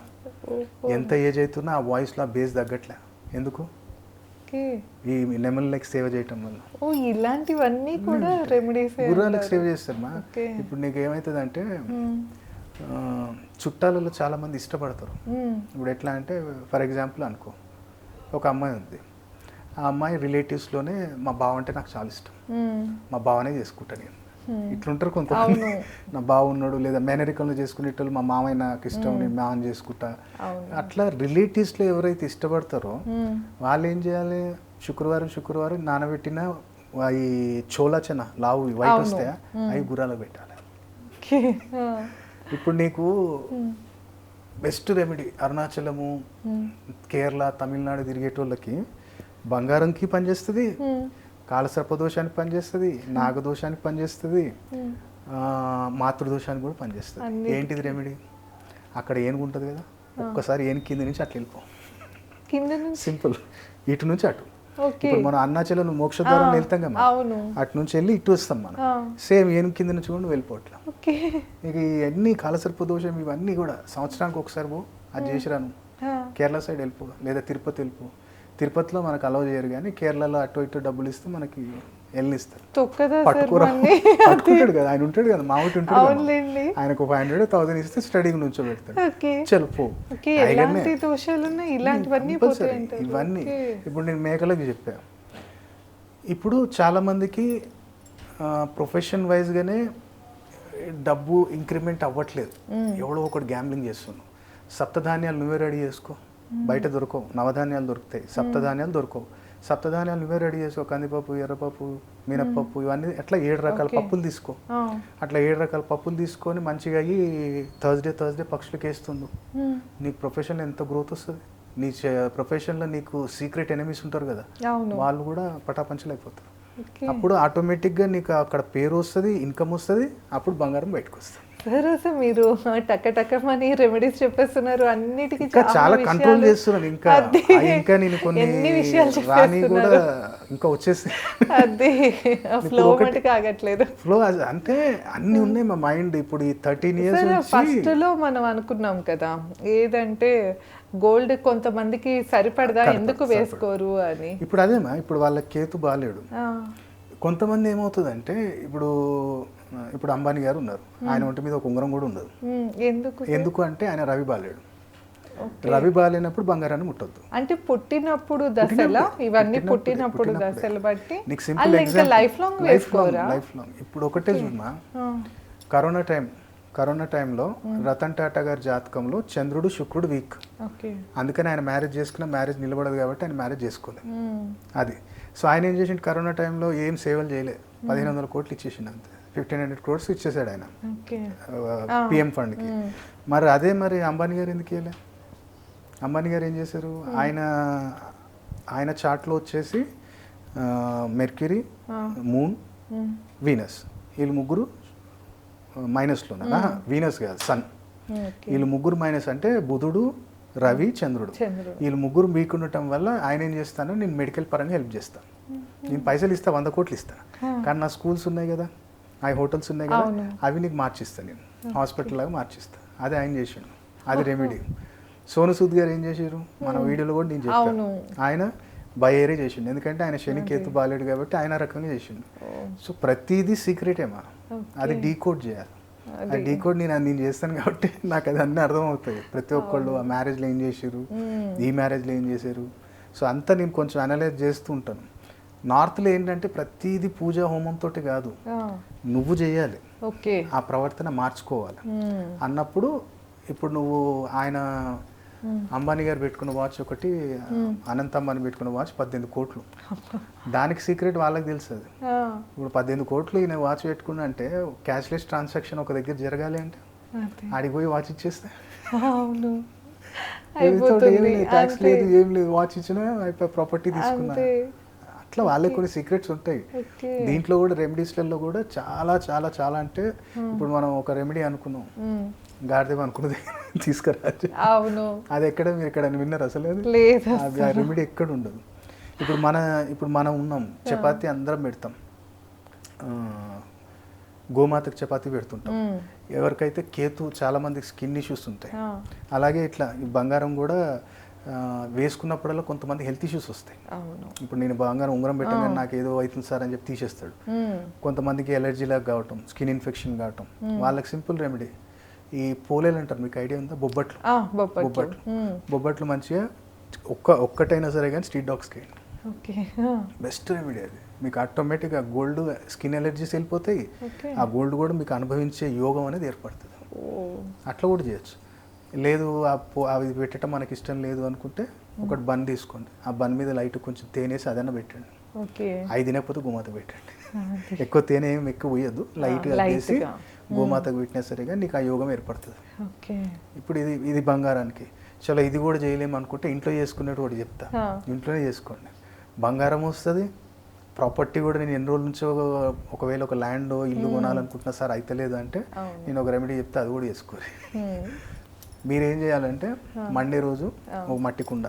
ఎంత ఏజ్ అవుతున్నా ఆ వాయిస్లో ఆ బేస్ తగ్గట్లే. ఎందుకు? ఈ నెమళ్ళకి సేవ చేయటం వల్ల. ఇలాంటివన్నీ కూడా రెమెడీస్ గుర్రాలకు సేవ చేస్తారు మా. ఇప్పుడు నీకు ఏమవుతుంది అంటే చుట్టాలలో చాలా మంది ఇష్టపడతారు. ఇప్పుడు ఎట్లా అంటే ఫర్ ఎగ్జాంపుల్ అనుకో, ఒక అమ్మాయి ఉంది, ఆ అమ్మాయి రిలేటివ్స్లోనే మా బావ అంటే నాకు చాలా ఇష్టం, మా బావనే చేసుకుంటా నేను. ఇట్లుంటారు కొంతమంది, నా బావ ఉన్నాడు, లేదా మేనరికంలో చేసుకునేటోళ్ళు మా మామయ్య నాకు ఇష్టం, నేను మామని చేసుకుంటా. అట్లా రిలేటివ్స్లో ఎవరైతే ఇష్టపడతారో వాళ్ళు ఏం చేయాలి, శుక్రవారం నానబెట్టిన ఈ చోళచన లావు వైట్ వస్తాయా అవి గుర్రాలకు పెట్టాలి. ఇప్పుడు నీకు బెస్ట్ రెమెడీ అరుణాచలము, కేరళ, తమిళనాడు తిరిగేటోళ్ళకి బంగారంకి పనిచేస్తుంది, కాలసర్పదోషానికి పనిచేస్తుంది, నాగదోషానికి పనిచేస్తుంది, మాతృదోషానికి కూడా పనిచేస్తుంది. ఏంటిది రెమెడీ? అక్కడ ఏనుగుంటుంది కదా, ఒక్కసారి ఏను కింద నుంచి అట్లా వెళ్ళిపో, సింపుల్, ఇటు నుంచి అటు. ఇప్పుడు మనం అరుణాచలం మోక్షద్వారం వెళ్తాం కదా, అటు నుంచి వెళ్ళి ఇటు వస్తాం మనం, సేమ్ ఏనుగు కింద నుంచి కూడా వెళ్ళిపోవట్లా. ఇక ఇవన్నీ కాలసర్పదోషం ఇవన్నీ కూడా సంవత్సరానికి ఒకసారి పో, అది చేసిరాను. కేరళ సైడ్ వెళ్ళిపో, లేదా తిరుపతి వెళ్ళిపో. తిరుపతిలో మనకు అలౌ చేయరు, కానీ కేరళలో అటు ఇటు డబ్బులు ఇస్తే మనకి వెళ్ళిస్తారు. పట్టుకుంటాడు కదా ఆయన, ఉంటాడు కదా మామూలు ఉంటాడు కదా, ఆయనకు 500,000 ఇస్తే స్టడీకి నుంచో పెడతాడు, చెల్పో. ఇవన్నీ ఇప్పుడు నేను మేకలకు చెప్పా. ఇప్పుడు చాలా మందికి ప్రొఫెషన్ వైజ్గానే డబ్బు ఇంక్రిమెంట్ అవ్వట్లేదు, ఎవడో ఒకటి గ్యాంబ్లింగ్ చేస్తున్నావు. సప్తధాన్యాలు నువ్వే రెడీ చేసుకో, బయట దొరకవు. నవధాన్యాలు దొరుకుతాయి, సప్తధాన్యాలు దొరకవు. సప్తధాన్యాలు నువ్వే రెడీ చేసుకో, కందిపప్పు, ఎర్రపప్పు, మినప్పప్పు, ఇవన్నీ అట్లా 7 రకాల పప్పులు తీసుకో. అట్లా 7 రకాల పప్పులు తీసుకొని మంచిగా అయ్యి థర్స్డే పక్షులకి వేస్తుండు. నీకు ప్రొఫెషన్లో ఎంత గ్రోత్ వస్తుంది. నీ ప్రొఫెషన్లో నీకు సీక్రెట్ ఎనిమీస్ ఉంటారు కదా, వాళ్ళు కూడా పటాపంచలు అయిపోతారు. అప్పుడు ఆటోమేటిక్గా నీకు అక్కడ పేరు వస్తుంది, ఇన్కమ్ వస్తుంది, అప్పుడు బంగారం బయటకు వస్తుంది. మీరు టక్కమని రెమెడీస్ చెప్పేస్తున్నారు, అన్నిటికీ చాలా కంట్రోల్ చేస్తున్నాను. ఇంకా నేను కొన్ని రాని కూడా ఇంకా వచ్చేసి ఫ్లో అంటే అన్ని ఉన్నాయి మా మైండ్. ఇప్పుడు ఈ 13 years ఫస్ట్ లో మనం అనుకున్నాం కదా, ఏదంటే గోల్డ్ కొంతమందికి సరిపడదా, ఎందుకు వేసుకోరు అని. ఇప్పుడు అదేమా, ఇప్పుడు వాళ్ళ కేతు బాలేడు. కొంతమంది ఏమవుతుందంటే ఇప్పుడు అంబానీ గారు ఉన్నారు, ఆయన ఒంటి మీద ఒక ఉంగరం కూడా ఉండదు. ఎందుకు అంటే ఆయన రవి బాలేడు. రవి బాలేనప్పుడు బంగారాన్ని ముట్టొద్దు. అంటే పుట్టినప్పుడు దశల ఇవన్నీ పుట్టినప్పుడు దశలు బట్టి నీకు సింపుల్ ఎగ్జాంపుల్, లైఫ్ లాంగ్. ఇప్పుడు ఒకటే చూడమా, కరోనా టైంలో రతన్ టాటా గారి జాతకంలో చంద్రుడు శుక్రుడు వీక్, అందుకని ఆయన మ్యారేజ్ చేసుకున్న మ్యారేజ్ నిలబడదు కాబట్టి ఆయన మ్యారేజ్ చేసుకోలేదు. అది సో ఆయన ఏం చేసిండు, కరోనా టైంలో ఏం సేవలు చేయలేదు, 1,500 కోట్లు ఇచ్చేసిండు, అంతే 1,500 crores ఇచ్చేసాడు ఆయన పిఎం ఫండ్కి. మరి అదే మరి అంబానీ గారు ఎందుకు ఇవ్వలే? అంబానీ గారు ఏం చేశారు, ఆయన చార్ట్లో వచ్చేసి మెర్క్యూరీ, మూన్, వీనస్, వీళ్ళు ముగ్గురు మైనస్లో, వీనస్ కాదు సన్, వీళ్ళు ముగ్గురు మైనస్. అంటే బుధుడు, రవి, చంద్రుడు, వీళ్ళు ముగ్గురు వీక్ ఉండటం వల్ల ఆయన ఏం చేస్తాను, నేను మెడికల్ పరంగా హెల్ప్ చేస్తాను, నేను పైసలు ఇస్తా, 100 కోట్లు ఇస్తా, కానీ నా స్కూల్స్ ఉన్నాయి కదా, ఆ హోటల్స్ ఉన్నాయి కదా, అవి నీకు మార్చిస్తాను, నేను హాస్పిటల్ లాగా మార్చిస్తా. అదే ఆయన చేసిండు, అది రెమెడీ. సోను సూద్ గారు ఏం చేసారు, మన వీడియోలో కూడా నేను చెప్పాను, ఆయన బై ఏరే చేసిండు, ఎందుకంటే ఆయన శని కేతు బాలేడు కాబట్టి ఆయన రకంగా చేసిండు. సో ప్రతిదీ సీక్రెటేమా, అది డీకోడ్ చేయాలి. ఆ డీకోడ్ నేను చేస్తాను కాబట్టి నాకు అది అన్నీ అర్థమవుతాయి. ప్రతి ఒక్కళ్ళు ఆ మ్యారేజ్లో ఏం చేశారు, ఈ మ్యారేజ్లో ఏం చేశారు, సో అంతా నేను కొంచెం అనలైజ్ చేస్తూ ఉంటాను. నార్త్లో ఏంటంటే ప్రతిదీ పూజా హోమంతో కాదు, నువ్వు చేయాలి, ఆ ప్రవర్తన మార్చుకోవాలి అన్నప్పుడు. ఇప్పుడు నువ్వు ఆయన అంబానీ గారు పెట్టుకున్న వాచ్ ఒకటి, అనంత్ అంబానీ పెట్టుకున్న వాచ్ 18 కోట్లు, దానికి సీక్రెట్ వాళ్ళకి తెలుస్తుంది. ఇప్పుడు 18 కోట్లు ఈయన వాచ్ పెట్టుకున్నా అంటే క్యాష్లెస్ ట్రాన్సాక్షన్ ఒక దగ్గర జరగాలి అంటే ఆడికి పోయి వాచ్ ఇచ్చేస్తే ట్యాక్స్ లేదు, ఏం లేదు, వాచ్ ఇచ్చినా అయిపోయి ప్రాపర్టీ తీసుకున్నా. అట్లా వాళ్ళకి కొన్ని సీక్రెట్స్ ఉంటాయి. దీంట్లో కూడా రెమెడీస్లలో కూడా చాలా చాలా చాలా అంటే ఇప్పుడు మనం ఒక రెమెడీ అనుకున్నాం, గాడిదేవి అనుకున్నది తీసుకురా. అవును. అది ఎక్కడ మీరు ఎక్కడ విన్నారు అసలు? అది లేదు. అది ఆ రెమెడీ ఎక్కడ ఉండదు. ఇప్పుడు మనం ఉన్నాం, చపాతీ అందరం పెడతాం, గోమాతకు చపాతీ పెడుతుంటాం. ఎవరికైతే కేతు, చాలా మందికి స్కిన్ ఇష్యూస్ ఉంటాయి. అలాగే ఇట్లా ఈ బంగారం కూడా వేసుకున్నప్పుడల్లా కొంతమంది హెల్త్ ఇష్యూస్ వస్తాయి. ఇప్పుడు నేను బంగారం ఉంగరం పెట్టగానే నాకు ఏదో అవుతుంది సార్ అని చెప్పి తీసేస్తాడు. కొంతమందికి ఎలర్జీలాగా కావటం, స్కిన్ ఇన్ఫెక్షన్ కావటం, వాళ్ళకి సింపుల్ రెమెడీ ఈ పోలేలు అంటారు, మీకు ఐడియా ఉందా? బొబ్బట్లు మంచిగా ఒక్కటైనా సరే కానీ స్ట్రీట్ డాగ్స్కి బెస్ట్ రెమెడీ అది. మీకు ఆటోమేటిక్గా గోల్డ్ స్కిన్ ఎలర్జీస్ వెళ్ళిపోతాయి. ఆ గోల్డ్ కూడా మీకు అనుభవించే యోగం అనేది ఏర్పడుతుంది. అట్లా కూడా చేయొచ్చు. లేదు అవి పెట్టడం మనకి ఇష్టం లేదు అనుకుంటే ఒకటి బన్ తీసుకోండి, ఆ బన్ మీద లైట్ కొంచెం తేనేసి అదన్నా పెట్టండి. 5 తినకపోతే గోమాతకు పెట్టండి. ఎక్కువ తేనె ఏమి ఎక్కువ పోయద్దు, లైట్గా వేసి గోమాతకు పెట్టినా సరిగా నీకు ఆ యోగం ఏర్పడుతుంది. ఇప్పుడు ఇది బంగారానికి. చలో ఇది కూడా చేయలేము అనుకుంటే ఇంట్లో చేసుకునేది కూడా చెప్తా, ఇంట్లోనే చేసుకోండి. బంగారం వస్తుంది, ప్రాపర్టీ కూడా. నేను ఎన్ని రోజుల నుంచో ఒకవేళ ఒక ల్యాండ్ ఇల్లు కొనాలనుకుంటున్నా సార్ అయితలేదు అంటే నేను ఒక రెమెడీ చెప్తే అది కూడా చేసుకోరు. మీరేం చేయాలంటే మండే రోజు ఒక మట్టి కుండ,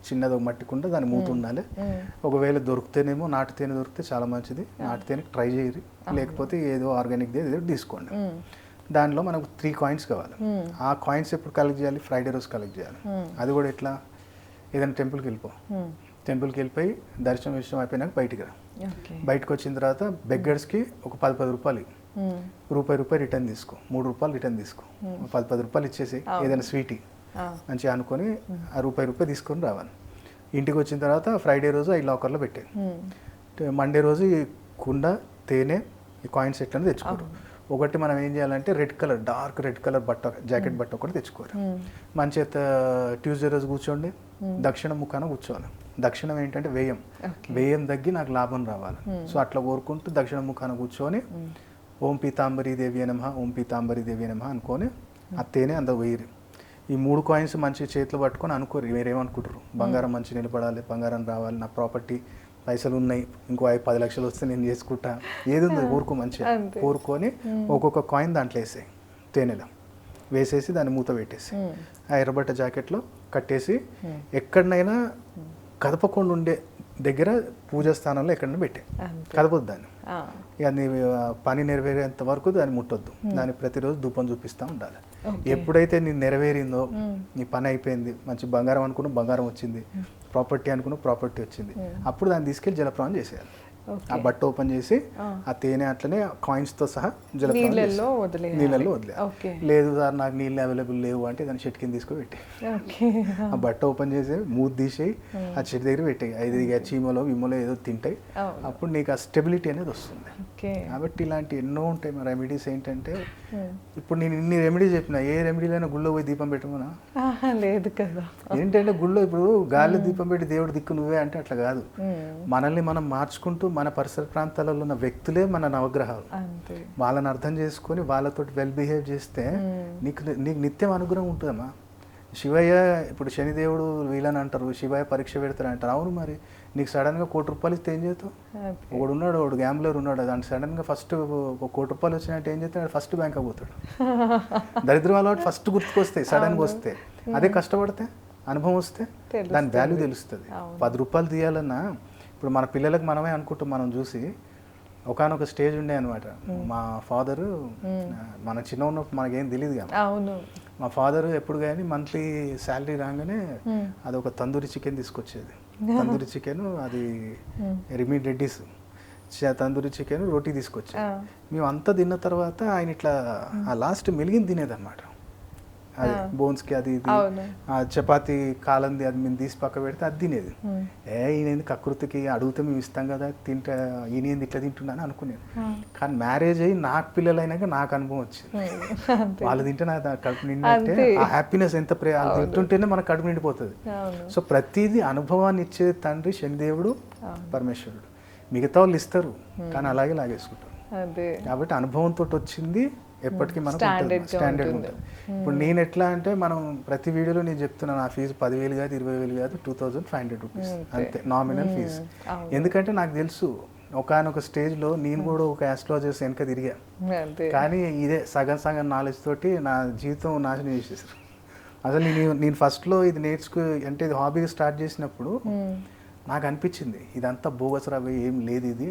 చిన్నది ఒక మట్టి కుండ, దాని మూత ఉండాలి. ఒకవేళ దొరికితేనేమో నాటు తేనె దొరికితే చాలా మంచిది, నాటు తేనె ట్రై చేయరు, లేకపోతే ఏదో ఆర్గానిక్ ఏదో తీసుకోండి. దానిలో మనకు 3 కాయిన్స్ కావాలి. ఆ కాయిన్స్ ఎప్పుడు కలెక్ట్ చేయాలి? ఫ్రైడే రోజు కలెక్ట్ చేయాలి. అది కూడా ఎట్లా? ఏదైనా టెంపుల్కి వెళ్ళిపోయి దర్శనం అయిపోయినాక బయటికి రా. బయటకు వచ్చిన తర్వాత బెగ్గర్స్కి ఒక 10 రూపాయలు, రూపాయి రిటర్న్ తీసుకో, 3 రూపాయలు రిటర్న్ తీసుకో, 10 రూపాయలు ఇచ్చేసి ఏదైనా స్వీట్ మంచిగా అనుకొని ఆ రూపాయి తీసుకొని రావాలి. ఇంటికి వచ్చిన తర్వాత ఫ్రైడే రోజు ఈ లాకర్లో పెట్టాను. మండే రోజు ఈ కుండ, తేనె, ఈ కాయిన్స్ ఎట్లా తెచ్చుకోరు. ఒకటి మనం ఏం చేయాలంటే డార్క్ రెడ్ కలర్ జాకెట్ బట్ట ఒకటి తెచ్చుకోరు. మంచిగా ట్యూస్డే రోజు కూర్చోండి, దక్షిణ ముఖాన కూర్చోవాలి. దక్షిణం ఏంటంటే వ్యయం తగ్గి నాకు లాభం రావాలి. సో అట్లా కోరుకుంటూ దక్షిణ ముఖాన కూర్చొని ఓం పీతాంబరీ దేవి నమః, ఓం పీతాంబరీ దేవి నమః అనుకొని ఆ తేనె అంత వేయరు. ఈ 3 కాయిన్స్ మంచి చేతిలో పట్టుకొని అనుకోరు, మీరేమనుకుంటారు? బంగారం మంచి నిలబడాలి, బంగారం రావాలి, నా ప్రాపర్టీ పైసలు ఉన్నాయి, ఇంకో 10 లక్షలు వస్తే నేను చేసుకుంటా, ఏది ఉంది ఊరుకో మంచిగా కోరుకొని ఒక్కొక్క కాయిన్ దాంట్లో వేసేయి, తేనెలో వేసేసి దాన్ని మూత పెట్టేసి ఆ ఎర్రబట్ట జాకెట్లో కట్టేసి ఎక్కడనైనా కదపకుండా ఉండే దగ్గర పూజా స్థానంలో ఎక్కడైనా పెట్టే, కదపొద్దు దాన్ని. ఇక నీ పని నెరవేరేంత వరకు దాన్ని ముట్టొద్దు. దాన్ని ప్రతిరోజు ధూపం చూపిస్తూ ఉండాలి. ఎప్పుడైతే నీ నెరవేరిందో, నీ పని అయిపోయింది, మంచి బంగారం అనుకున్న బంగారం వచ్చింది, ప్రాపర్టీ అనుకున్న ప్రాపర్టీ వచ్చింది, అప్పుడు దాన్ని తీసుకెళ్ళి జలప్రవాహం చేసేయాలి. ఆ బట్ట ఓపెన్ చేసి ఆ తేనె అట్లనే కాయిన్స్తో సహా నీళ్ళల్లో వదిలే. లేదు సార్ నాకు నీళ్ళు అవైలబుల్ లేవు అంటే దాన్ని చెట్టు కింద తీసుకుని ఆ బట్ట ఓపెన్ చేసి మూత తీసేయి, ఆ చెట్టు దగ్గర పెట్టాయి. అది చీమలో విమ్మలో ఏదో తింటాయి, అప్పుడు నీకు ఆ స్టెబిలిటీ అనేది వస్తుంది. కాబట్టి ఇలాంటి ఎన్నో ఉంటాయి. మా రెమెడీస్ ఏంటంటే ఇప్పుడు నేను ఇన్ని రెమెడీస్ చెప్పిన, ఏ రెమెడీలైనా గుళ్ళో పోయి దీపం పెట్టమనా? లేదు కదా. ఏంటంటే గుళ్ళో ఇప్పుడు గాలి దీపం పెట్టి దేవుడు దిక్కు నువ్వే అంటే అట్లా కాదు. మనల్ని మనం మార్చుకుంటూ మన పరిసర ప్రాంతాలలో ఉన్న వ్యక్తులే మన నవగ్రహాలు. వాళ్ళని అర్థం చేసుకొని వాళ్ళతో వెల్ బిహేవ్ చేస్తే నీకు నిత్యం అనుగ్రహం ఉంటుందమ్మా. శివయ్య ఇప్పుడు శనిదేవుడు వీళ్ళని అంటారు, శివయ్య పరీక్ష పెడతారు అంటారు. అవును, మరి నీకు సడన్గా ₹1,00,00,000 ఇస్తే ఏం చేస్తావు? ఒకడు గ్యాంబ్లర్ ఉన్నాడు, దానికి సడన్గా ఫస్ట్ ₹1,00,00,000 వచ్చినట్టు ఏం చేస్తాడు? ఫస్ట్ బ్యాంక్ పోతాడు. దరిద్రం అలవాటు ఫస్ట్ గుర్తుకొస్తాయి సడన్గా వస్తే. అదే కష్టపడితే అనుభవం వస్తే దాని వాల్యూ తెలుస్తుంది. ₹10 తీయాలన్నా ఇప్పుడు మన పిల్లలకు మనమే అనుకుంటాం. మనం చూసి ఒకనొక స్టేజ్ ఉండే అనమాట. మా ఫాదరు మన చిన్న ఉన్నప్పుడు మనకేం తెలియదు కదా. మా ఫాదరు ఎప్పుడు కానీ మంత్లీ శాలరీ రాగానే అది ఒక తందూరి చికెన్ తీసుకొచ్చేది. తందూరి చికెన్, అది రిమీడ్ రెడ్డిస్ తందూరి చికెన్, రోటీ తీసుకొచ్చేది. మేము అంతా తిన్న తర్వాత ఆయన ఇట్లా ఆ లాస్ట్ మెలిగిన తినేదన్నమాట. అది బోన్స్కి అది ఇది, ఆ చపాతి కాలంది అది మేము తీసి పక్క పెడితే అది తినేది. ఈయన కకృతికి అడిగితే మేము ఇస్తాం కదా తింటా, ఈయన ఇట్లా తింటున్నాను అనుకునేది. కానీ మ్యారేజ్ అయ్యి నాకు పిల్లలు అయినాక నాకు అనుభవం వచ్చింది. వాళ్ళు తింటే నా కడుపు నిండితే ఆ హ్యాపీనెస్ ఎంత వాళ్ళు తింటుంటేనే మనకు కడుపు నిండిపోతుంది. సో ప్రతిదీ అనుభవాన్ని ఇచ్చే తండ్రి శనిదేవుడు, పరమేశ్వరుడు. మిగతా వాళ్ళు ఇస్తారు కానీ అలాగే లాగేసుకుంటారు. కాబట్టి అనుభవంతో వచ్చింది ఎప్పటికీ మనం స్టాండర్డ్ ఉంటుంది. ఇప్పుడు నేను ఎట్లా అంటే మనం ప్రతి వీడియోలో నేను చెప్తున్నాను, నా ఫీజు 10,000 కాదు, 20,000 కాదు, ₹2,500 అంతే నామినల్ ఫీజు. ఎందుకంటే నాకు తెలుసు ఒకనొక స్టేజ్లో నేను కూడా ఒక ఆస్ట్రాలజర్స్ వెనక తిరిగా, కానీ ఇదే సగం నాలెడ్జ్ తోటి నా జీవితం నాశనం చేసేసారు. అసలు నేను ఫస్ట్లో ఇది అంటే ఇది హాబీగా స్టార్ట్ చేసినప్పుడు నాకు అనిపించింది ఇదంతా బోగస్ రాబోయే ఏం లేదు, ఇది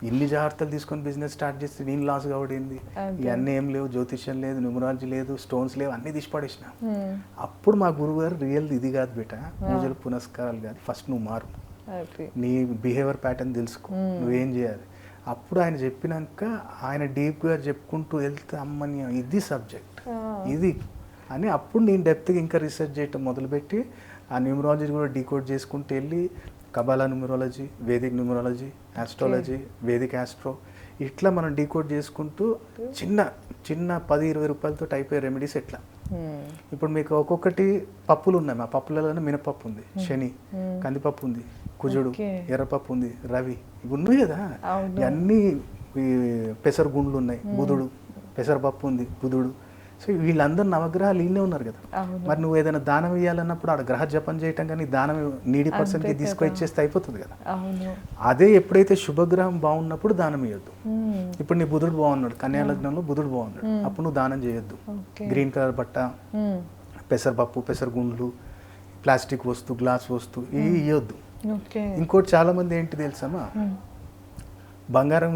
ఇన్ని జాగ్రత్తలు తీసుకొని బిజినెస్ స్టార్ట్ చేస్తే నేను లాస్ కావడింది, ఇవన్నీ ఏం లేవు, జ్యోతిష్యం లేదు, న్యూమరాలజీ లేదు, స్టోన్స్ లేవు, అన్నీ తీసి పడేసిన. అప్పుడు మా గురువు గారు రియల్ ఇది కాదు బేట, పూజలు పునస్కారాలు కాదు, ఫస్ట్ నువ్వు మారు, నీ బిహేవియర్ ప్యాటర్న్ తెలుసుకో, నువ్వేం చేయాలి. అప్పుడు ఆయన చెప్పినాక ఆయన డీప్గా చెప్పుకుంటూ వెళ్తే అమ్మని ఇది సబ్జెక్ట్ ఇది అని అప్పుడు నేను డెప్త్గా ఇంకా రీసెర్చ్ చేయటం మొదలుపెట్టి ఆ న్యూమరాలజీ కూడా డీకోడ్ చేసుకుంటూ వెళ్ళి Kabbalah numerology, Vedic numerology, astrology, Vedic astro, ఇట్లా మనం డీకోడ్ చేసుకుంటూ చిన్న చిన్న 10-20 రూపాయలతో అయిపోయే రెమెడీస్ ఎట్లా. ఇప్పుడు మీకు ఒక్కొక్కటి పప్పులు ఉన్నాయి, మా పప్పులలో మినపప్పు ఉంది, శని, కందిపప్పు ఉంది, కుజుడు, ఎర్రపప్పు ఉంది, రవి, ఇవి ఉన్నాయి కదా, ఇవన్నీ పెసర గుండ్లు ఉన్నాయి, బుధుడు, పెసరపప్పు ఉంది, బుధుడు. సో వీళ్ళందరూ నవగ్రహాలు ఈయనే ఉన్నారు కదా. మరి నువ్వు ఏదైనా దానం ఇవ్వాలన్నప్పుడు ఆడ గ్రహ జపం చేయటం కానీ దానం నీడి పర్సన్కి తీసుకొచ్చేస్తే అయిపోతుంది కదా. అదే ఎప్పుడైతే శుభగ్రహం బాగున్నప్పుడు దానం ఇవ్వద్దు. ఇప్పుడు నీ బుధుడు బాగున్నాడు, కన్యా లగ్నంలో బుధుడు బాగున్నాడు, అప్పుడు నువ్వు దానం చేయొద్దు. గ్రీన్ కలర్ బట్ట, పెసరపప్పు, పెసర గుండ్లు, ప్లాస్టిక్ వస్తువు, గ్లాస్ వస్తువు ఇవి ఇవ్వద్దు. ఇంకోటి చాలా మంది ఏంటి తెలుసమ్మా, బంగారం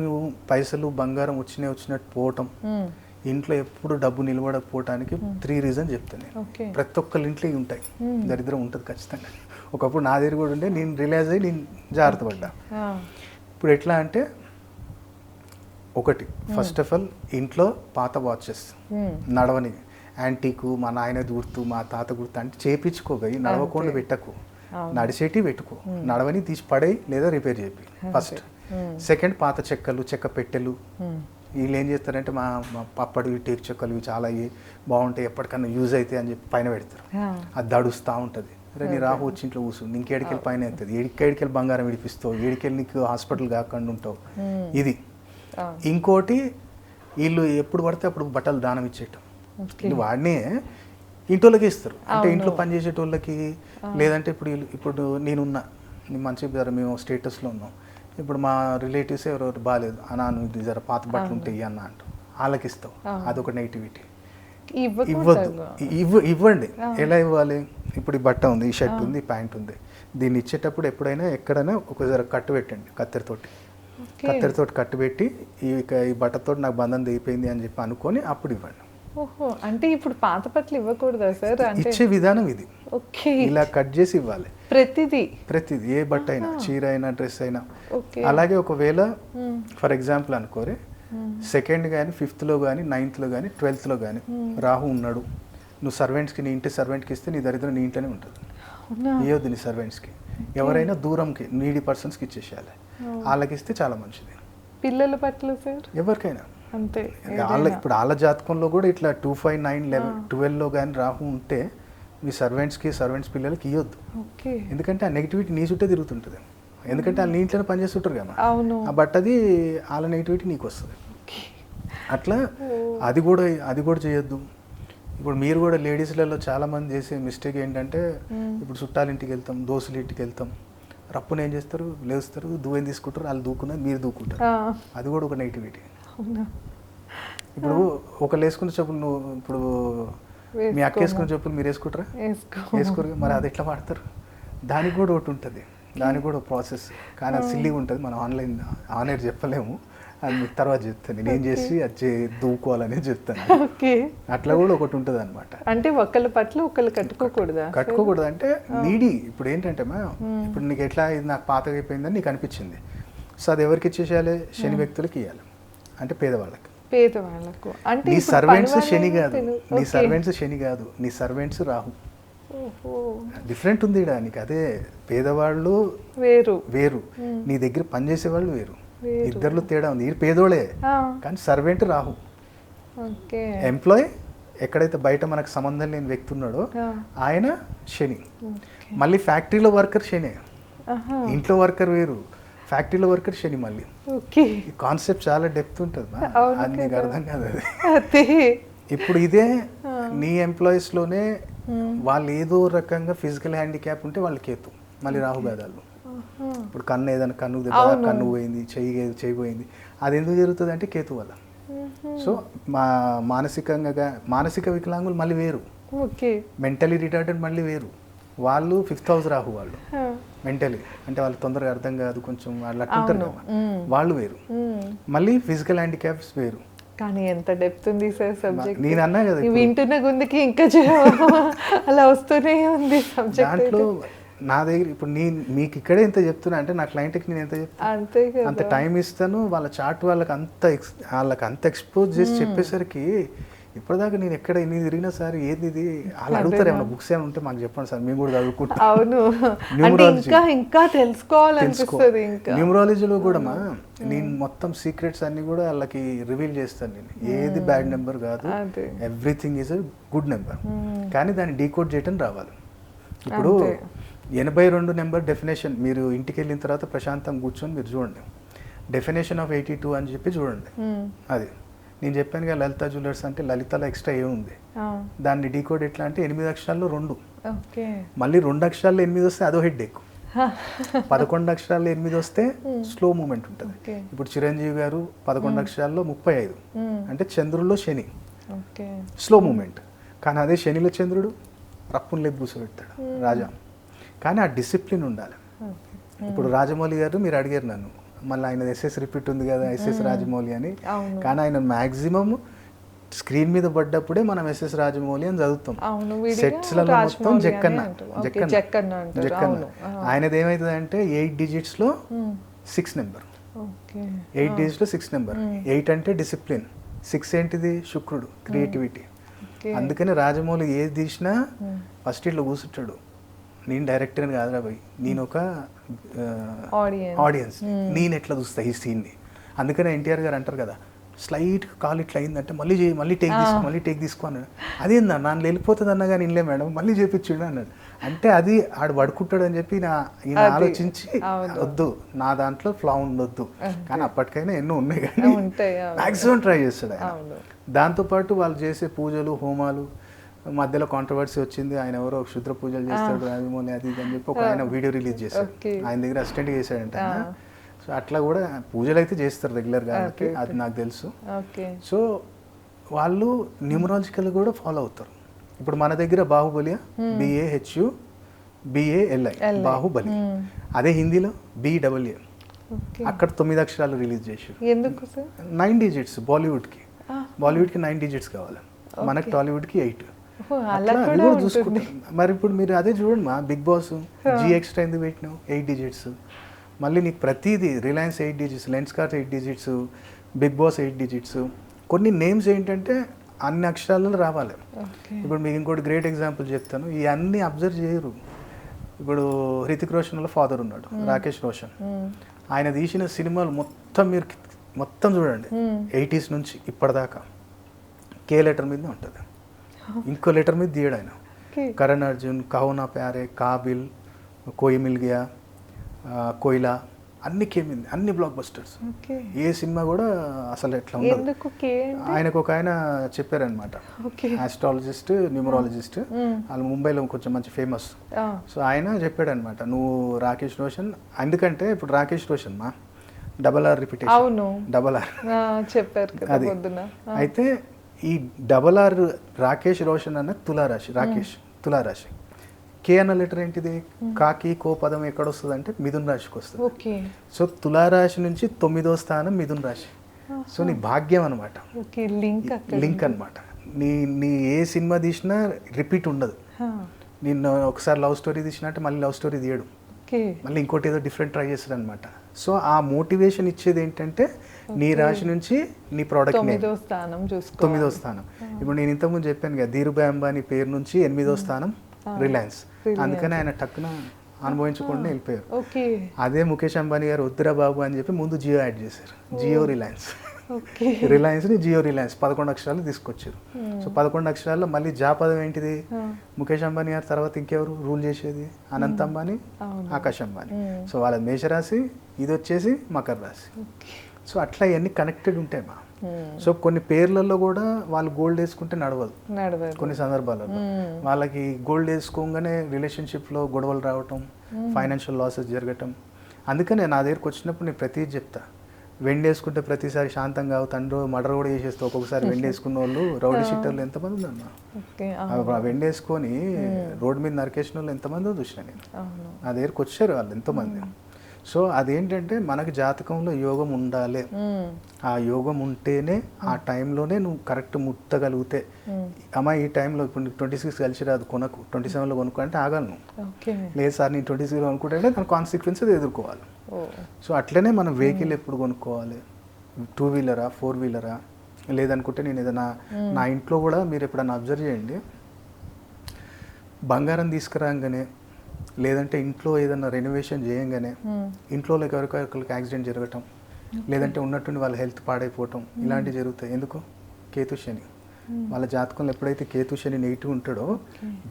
పైసలు బంగారం వచ్చినట్టు పోవటం, ఇంట్లో ఎప్పుడు డబ్బు నిలబడకపోవటానికి 3 రీజన్ చెప్తాను నేను. ప్రతి ఒక్కళ్ళ ఇంట్లో ఇవి ఉంటాయి, దరిద్రం ఉంటుంది ఖచ్చితంగా. ఒకప్పుడు నా దగ్గర కూడా ఉండే, నేను రిలైజ్ అయ్యి నేను జాగ్రత్త పడ్డా. ఇప్పుడు ఎట్లా అంటే, ఒకటి ఫస్ట్ ఆఫ్ ఆల్ ఇంట్లో పాత వాచెస్ నడవని, యాంటీకు, మా నాయన గుర్తు, మా తాత గుర్తు అంటే చేపించుకోగయి, నడవకుండా పెట్టకు, నడిచేటి పెట్టుకో, నడవని తీసి పడేయి లేదా రిపేర్ చేపి ఫస్ట్. సెకండ్ పాత చెక్కలు, చెక్క పెట్టెలు, వీళ్ళు ఏం చేస్తారంటే మా పప్పడి టేక్ చెక్కలు ఇవి చాలా బాగుంటాయి, ఎప్పటికన్నా యూజ్ అవుతాయి అని చెప్పి పైన పెడతారు, అది దడుస్తూ ఉంటుంది. అరే నీ రాహు వచ్చి ఇంట్లో కూర్చుంది, ఇంకేడికెళ్ళి పైన అవుతుంది, ఏడికెళ్ళి బంగారం విడిపిస్తావు, ఏడికెళ్ళి నీకు హాస్పిటల్ కాకుండా ఉంటావు. ఇది ఇంకోటి, వీళ్ళు ఎప్పుడు పడితే అప్పుడు బట్టలు దానం ఇచ్చేయటం, వాడినే ఇంటోళ్ళకి ఇస్తారు. అంటే ఇంట్లో పనిచేసేటోళ్ళకి, లేదంటే ఇప్పుడు నేనున్నా, మంచి జర మేము స్టేటస్లో ఉన్నాం, ఇప్పుడు మా రిలేటివ్స్ ఎవరెవరు బాగాలేదు అన్నా, నువ్వు జర పాత బట్టలు ఉంటాయి అన్న అంటూ వాళ్ళకి ఇస్తావు, అదొక నెగిటివిటీ. ఇవ్వద్దు, ఇవ్వండి. ఎలా ఇవ్వాలి, ఇప్పుడు ఈ బట్ట ఉంది, ఈ షర్ట్ ఉంది, ఈ ప్యాంట్ ఉంది, దీన్ని ఇచ్చేటప్పుడు ఎప్పుడైనా ఎక్కడైనా ఒక జర కట్టు పెట్టండి, కత్తెరతోటి కట్టు పెట్టి, ఈ బట్టతో నాకు బంధం దిగిపోయింది అని చెప్పి అనుకొని అప్పుడు ఇవ్వండి. అంటే ఇప్పుడు పాత బట్టలు ఇవ్వకూడదా సార్? ఇచ్చే విధానం ఇది, ఇలా కట్ చేసి ఇవ్వాలి ప్రతిదీ, ఏ బట్ట అయినా, చీర అయినా, డ్రెస్ అయినా. అలాగే ఒకవేళ ఫర్ ఎగ్జాంపుల్ అనుకోరే, 2nd కానీ 5th కానీ 9th కానీ 12th కానీ రాహు ఉన్నాడు, నువ్వు సర్వెంట్స్కి, నీ ఇంటి సర్వెంట్కి ఇస్తే నీ దరిద్రం నీ ఇంట్లోనే ఉంటుంది. ఇవ్వద్దు నీ సర్వెంట్స్కి, ఎవరైనా దూరంకి నీడీ పర్సన్స్కి ఇచ్చేసేయాలి, వాళ్ళకి ఇస్తే చాలా మంచిది. పిల్లల బట్టలు సార్ ఎవరికైనా అంతే. ఇప్పుడు వాళ్ళ జాతకంలో కూడా ఇట్లా 2, 5, 9, 11, 12లో కానీ రాహు ఉంటే మీ సర్వెంట్స్ పిల్లలకి ఇవ్వద్దు. ఎందుకంటే ఆ నెగిటివిటీ నీ చుట్టే తిరుగుతుంటుంది, ఎందుకంటే వాళ్ళు నీ ఇంట్లోనే పనిచేస్తుంటారు కదా, ఆ బట్టది వాళ్ళ నెగిటివిటీ నీకు వస్తుంది. అట్లా అది కూడా చేయొద్దు. ఇప్పుడు మీరు కూడా లేడీస్లలో చాలామంది చేసే మిస్టేక్ ఏంటంటే, ఇప్పుడు చుట్టాల ఇంటికి వెళ్తాం, దోస్తుల ఇంటికి వెళ్తాం, రప్పున ఏం చేస్తారు, లేస్తారు, దువ్వెని తీసుకుంటారు, వాళ్ళు దూకున్నారు, మీరు దూకుంటారు, అది కూడా ఒక నెగిటివిటీ. ఇప్పుడు ఒకళ్ళు వేసుకున్న చెప్పులు, నువ్వు ఇప్పుడు మీ అక్క వేసుకున్న చెప్పులు మీరు వేసుకుంటారా? వేసుకోరు, మరి అది ఎట్లా వాడతారు? దానికి కూడా ఒకటి ఉంటుంది, దానికి కూడా ప్రాసెస్, కానీ అది సిల్లీగా ఉంటుంది, మనం ఆన్లైన్ చెప్పలేము, అది మీకు తర్వాత చెప్తాను, నేనేం చేసి అది దూకోవాలనేది చెప్తాను. అట్లా కూడా ఒకటి ఉంటుంది అనమాట. అంటే ఒకళ్ళ పట్ల ఒకళ్ళు కట్టుకోకూడదు అంటే నీడి. ఇప్పుడు ఏంటంటే ఇప్పుడు నీకు ఎట్లా, ఇది నాకు పాతగా అయిపోయిందని నీకు అనిపించింది, సో అది ఎవరికి ఇచ్చేసేయాలి? శని వ్యక్తులకి ఇవ్వాలి, అంటే పేదవాళ్ళకు. అంటే నీ సర్వెంట్స్ శని కాదు, నీ సర్వెంట్స్ రాహు. డిఫరెంట్ ఉంది ఇక్కడ నీకు. అదే పేదవాళ్ళు వేరు, నీ దగ్గర పనిచేసే వాళ్ళు వేరు, ఇద్దరిలో తేడా ఉంది. పేదోళే కానీ సర్వెంట్ రాహు. ఎంప్లాయ్ ఎక్కడైతే బయట మనకు సంబంధం లేని వ్యక్తి ఉన్నాడో ఆయన శని. మళ్ళీ ఫ్యాక్టరీలో వర్కర్ శని, ఇంట్లో వర్కర్ వేరు, ఫ్యాక్టరీలో వర్కర్ శని. మళ్ళీ కాన్సెప్ట్ చాలా డెప్త్ ఉంటుంది, అది నీకు అర్థం కాదు. అది ఇప్పుడు ఇదే నీ ఎంప్లాయీస్లోనే వాళ్ళు ఏదో రకంగా ఫిజికల్ హ్యాండిక్యాప్ ఉంటే వాళ్ళు కేతు, మళ్ళీ రాహు గదాలు. ఇప్పుడు కన్ను ఏదైనా కన్ను పోయింది, చెయ్యి పోయింది, అది ఎందుకు జరుగుతుంది అంటే కేతు వల్ల. సో మానసిక వికలాంగులు మళ్ళీ వేరు, ఓకే. మెంటలీ రిటార్డెడ్ మళ్ళీ వేరు. వాళ్ళు 5th హౌస్ రాహు వాళ్ళు మెంటలీ, అంటే వాళ్ళు తొందరగా అర్థం కాదు కొంచెం వాళ్ళు అట్టుంటారు కదా, వాళ్ళు వేరు. మళ్ళీ ఫిజికల్ హ్యాండిక్యాప్స్ వేరు. కానీ ఎంత డెప్త్ ఉంది సార్ సబ్జెక్ట్. నేను అన్నా కదా వింటున్న గుందుకి ఇంకా అలా వస్తూనే ఉంది సబ్జెక్ట్. దాంట్లో నా దగ్గర ఇప్పుడు మీకు ఇక్కడే ఎంత చెప్తున్నా అంటే నా క్లయింట్కి నేను ఎంత చెప్తాను అంతే కదా, అంత టైం ఇస్తాను. వాళ్ళ చార్ట్ వాళ్ళకి అంత ఎక్స్పోజ్ చేసి చెప్పేసరికి ఇప్పటిదాకా నేను ఎక్కడ ఎన్ని తిరిగినా సార్ ఏది ఇది వాళ్ళు అడుగుతారు, ఏమైనా బుక్స్ ఏమైనా ఉంటే మాకు చెప్పండి సార్, మేము కూడా చదువుకుంటాం. అవును, ఇంకా తెలుసుకోవాలనిపిస్తుంది. ఇంకా న్యూమరాలజీలో కూడా నేను మొత్తం సీక్రెట్స్ అన్ని కూడా వాళ్ళకి రివీల్ చేస్తాను. నేను ఏది బ్యాడ్ నెంబర్ కాదు, everything is a good number, కానీ దాన్ని డీకోడ్ చేయటం రావాలి. ఇప్పుడు 82 నెంబర్ డెఫినేషన్ మీరు ఇంటికి వెళ్ళిన తర్వాత ప్రశాంతంగా కూర్చొని మీరు చూడండి, డెఫినేషన్ ఆఫ్ 82 అని చెప్పి చూడండి. అది నేను చెప్పాను కదా లలిత జ్యువెలర్స్ అంటే లలితలో ఎక్స్ట్రా ఏముంది, దాన్ని డీకోడ్ ఎట్లా అంటే 8 అక్షరాల్లో 2, మళ్ళీ 2 అక్షరాల్లో 8 వస్తే అదో హెడ్ ఎక్కువ, 11 అక్షరాల్లో 8 వస్తే స్లో మూమెంట్ ఉంటుంది. ఇప్పుడు చిరంజీవి గారు 11 అక్షరాల్లో 35 అంటే చంద్రుల్లో శని స్లో మూమెంట్, కానీ అదే శనిలో చంద్రుడు రప్పును లేపు కూర్చోబెడతాడు రాజా. కానీ ఆ డిసిప్లిన్ ఉండాలి. ఇప్పుడు రాజమౌళి గారు మీరు అడిగారు నన్ను, మళ్ళీ ఆయన ఎస్ఎస్ రిపీట్ ఉంది కదా ఎస్ఎస్ రాజమౌళి అని, కానీ ఆయన మ్యాక్సిమం స్క్రీన్ మీద పడ్డప్పుడే మనం ఎస్ఎస్ రాజమౌళి అని చదువుతాం. సెట్స్లలో మొత్తం జక్కన్న. ఆయనది ఏమవుతుంది అంటే 8 digitsలో 6 నెంబర్, 8 digitsలో 6 నెంబర్. 8 అంటే డిసిప్లిన్, 6 ఏంటిది శుక్రుడు క్రియేటివిటీ. అందుకని రాజమౌళి ఏది తీసినా ఫస్ట్ ఇట్లా కూర్చుంటాడు, నేను డైరెక్టర్ అని కాదురా పోయి, నేను ఒక ఆడియన్స్, నేను ఎట్లా చూస్తా ఈ సీన్ని. అందుకనే ఎన్టీఆర్ గారు అంటారు కదా, స్లైట్ కాల్ ఇట్లా అయిందంటే మళ్ళీ చేయి, మళ్ళీ టేక్ తీసుకో అన్నాడు. అదేందా నన్ను వెళ్ళిపోతుంది అన్నగా నిన్లే మేడం మళ్ళీ చేపించుడు అన్నాడు. అంటే అది ఆడు పడుకుంటాడు అని చెప్పి ఈయన ఆలోచించి వద్దు నా దాంట్లో ఫ్లా ఉండొద్దు, కానీ అప్పటికైనా ఎన్నో ఉన్నాయి కానీ మ్యాక్సిమం ట్రై చేస్తాడు ఆయన. దాంతోపాటు వాళ్ళు చేసే పూజలు హోమాలు మధ్యలో కాంట్రవర్సీ వచ్చింది, ఆయన ఎవరో క్షుద్ర పూజలు చేస్తాడు రాజమౌళి అది ఇది అని చెప్పి ఒక ఆయన వీడియో రిలీజ్ చేశాడు, ఆయన దగ్గర అసిస్టెంట్ చేశాడంట. సో అట్లా కూడా పూజలు అయితే చేస్తారు రెగ్యులర్గా, అది నాకు తెలుసు. సో వాళ్ళు న్యూమరాలజికల్ కూడా ఫాలో అవుతారు. ఇప్పుడు మన దగ్గర బాహుబలి BAHU BALI బాహుబలి, అదే హిందీలో BAA, అక్కడ 9 అక్షరాలు రిలీజ్ చేశారు. 9 digits బాలీవుడ్కి 9 digits కావాలి, మనకి టాలీవుడ్కి 8. అట్లా అది కూడా చూసుకుంటారు. మరి ఇప్పుడు మీరు అదే చూడండి మా బిగ్ బాస్ G ఎక్స్ట్రా ఎందుకు పెట్టినావు 8 digits, మళ్ళీ నీకు ప్రతిదీ Reliance 8 digits, Lenskart 8 digits, Bigg Boss 8 digits. కొన్ని నేమ్స్ ఏంటంటే అన్ని అక్షరాలలో రావాలి. ఇప్పుడు మీకు ఇంకోటి గ్రేట్ ఎగ్జాంపుల్ చెప్తాను, ఈ అన్ని అబ్జర్వ్ చేయరు. ఇప్పుడు హృతిక్ రోషన్ వాళ్ళ ఫాదర్ ఉన్నాడు రాకేష్ రోషన్, ఆయన తీసిన సినిమాలు మొత్తం మీరు మొత్తం చూడండి 80s నుంచి ఇప్పటిదాకా K లెటర్ మీదే ఉంటుంది, ఇంకో లెటర్ మీద తీయడు ఆయన. కరణ్ అర్జున్, కహో నా ప్యారే, కాబిల్, కోయి మిల్ గయా, కోయిలా అన్ని కేమింది, అన్ని బ్లాక్ బస్టర్స్. ఏ సినిమా కూడా అసలు ఎట్లా ఉండదు. ఆయనకు ఒక ఆయన చెప్పారనమాట, ఆస్ట్రాలజిస్ట్ న్యూమరాలజిస్ట్, వాళ్ళు ముంబైలో కొంచెం మంచి ఫేమస్. సో ఆయన చెప్పాడనమాట, నువ్వు రాకేష్ రోషన్, ఎందుకంటే ఇప్పుడు రాకేష్ రోషన్ మా RR రిపిటేషన్, RR చెప్పారు అది. అయితే ఈ RR రాకేష్ రోషన్ అన్న తులారాశి, రాకేష్ తులారాశి. K అన్న లెటర్ ఏంటిది, కాకి కో పదం ఎక్కడ వస్తుంది అంటే మిథున్ రాశికి వస్తుంది. సో తులారాశి నుంచి 9వ స్థానం మిథున్ రాశి. సో నీ భాగ్యం అనమాట, లింక్ అనమాట. నీ ఏ సినిమా తీసినా రిపీట్ ఉండదు. నిన్ను ఒకసారి లవ్ స్టోరీ తీసినట్టు మళ్ళీ లవ్ స్టోరీ తీయడు, మళ్ళీ ఇంకోటి ఏదో డిఫరెంట్ ట్రై చేస్తాడు అనమాట. సో ఆ మోటివేషన్ ఇచ్చేది ఏంటంటే నీ రాశి నుంచి నీ ప్రోడక్ట్ 9వ స్థానం. ఇప్పుడు నేను ఇంతకుముందు చెప్పాను కదా ధీరుభాయ్ అంబానీ పేరు నుంచి 8వ స్థానం రిలయన్స్, అందుకని ఆయన టక్కున అనుభవించకుండా వెళ్ళిపోయారు. అదే ముఖేష్ అంబానీ గారు వద్దురా బాబు అని చెప్పి ముందు జియో యాడ్ చేశారు, జియో రిలయన్స్. రిలయన్స్ని జియో రిలయన్స్ 11 అక్షరాలు తీసుకొచ్చారు. సో 11 అక్షరాల్లో మళ్ళీ జాపదం ఏంటిది, ముఖేష్ అంబానీ గారి తర్వాత ఇంకెవరు రూల్ చేసేది, అనంత్ అంబానీ, ఆకాష్ అంబానీ. సో వాళ్ళ మేషరాశి, ఇది వచ్చేసి మకర రాశి. సో అట్లా ఇవన్నీ కనెక్టెడ్ ఉంటాయి మా. సో కొన్ని పేర్లలో కూడా వాళ్ళు గోల్డ్ వేసుకుంటే నడవదు కొన్ని సందర్భాలలో. వాళ్ళకి గోల్డ్ వేసుకోగానే రిలేషన్షిప్లో గొడవలు రావటం, ఫైనాన్షియల్ లాసెస్ జరగటం. అందుకనే నా దగ్గరకు వచ్చినప్పుడు నేను ప్రతిదీ చెప్తా, వెండేసుకుంటే ప్రతిసారి శాంతంగా తండ్రి మర్డర్ కూడా చేసేస్తే ఒక్కొక్కసారి వెండేసుకున్న వాళ్ళు రౌడీ షీటర్లు ఎంతమంది ఉందన్న, వెండేసుకొని రోడ్డు మీద నరికేసిన వాళ్ళు ఎంతమందో చూసిన నేను. నా దగ్గరికి వచ్చారు వాళ్ళు ఎంతోమంది. సో అదేంటంటే మనకి జాతకంలో యోగం ఉండాలి, ఆ యోగం ఉంటేనే ఆ టైంలోనే నువ్వు కరెక్ట్ ముట్టగలిగితే, అమ్మా ఈ టైంలో ఇప్పుడు 26 కలిసి రాదు కొనకు, 27లో కొనుక్కో అంటే ఆగలను. లేదు సార్ నేను 26లో కొనుక్కుంటే దాని కాన్సిక్వెన్సెస్ ఎదుర్కోవాలి. సో అట్లనే మనం వెహికల్ ఎప్పుడు కొనుక్కోవాలి, 2 వీలరా 4 వీలరా, లేదనుకుంటే నేను ఏదైనా నా ఇంట్లో కూడా మీరు ఎప్పుడైనా అబ్జర్వ్ చేయండి, బంగారం తీసుకురాగానే లేదంటే ఇంట్లో ఏదైనా రెనోవేషన్ చేయంగానే ఇంట్లో ఎవరికొకరికి యాక్సిడెంట్ జరగటం, లేదంటే ఉన్నట్టుండి వాళ్ళ హెల్త్ పాడైపోవటం ఇలాంటివి జరుగుతాయి. ఎందుకు? కేతు శని. వాళ్ళ జాతకంలో ఎప్పుడైతే కేతు శని నెగిటివ్ ఉంటాడో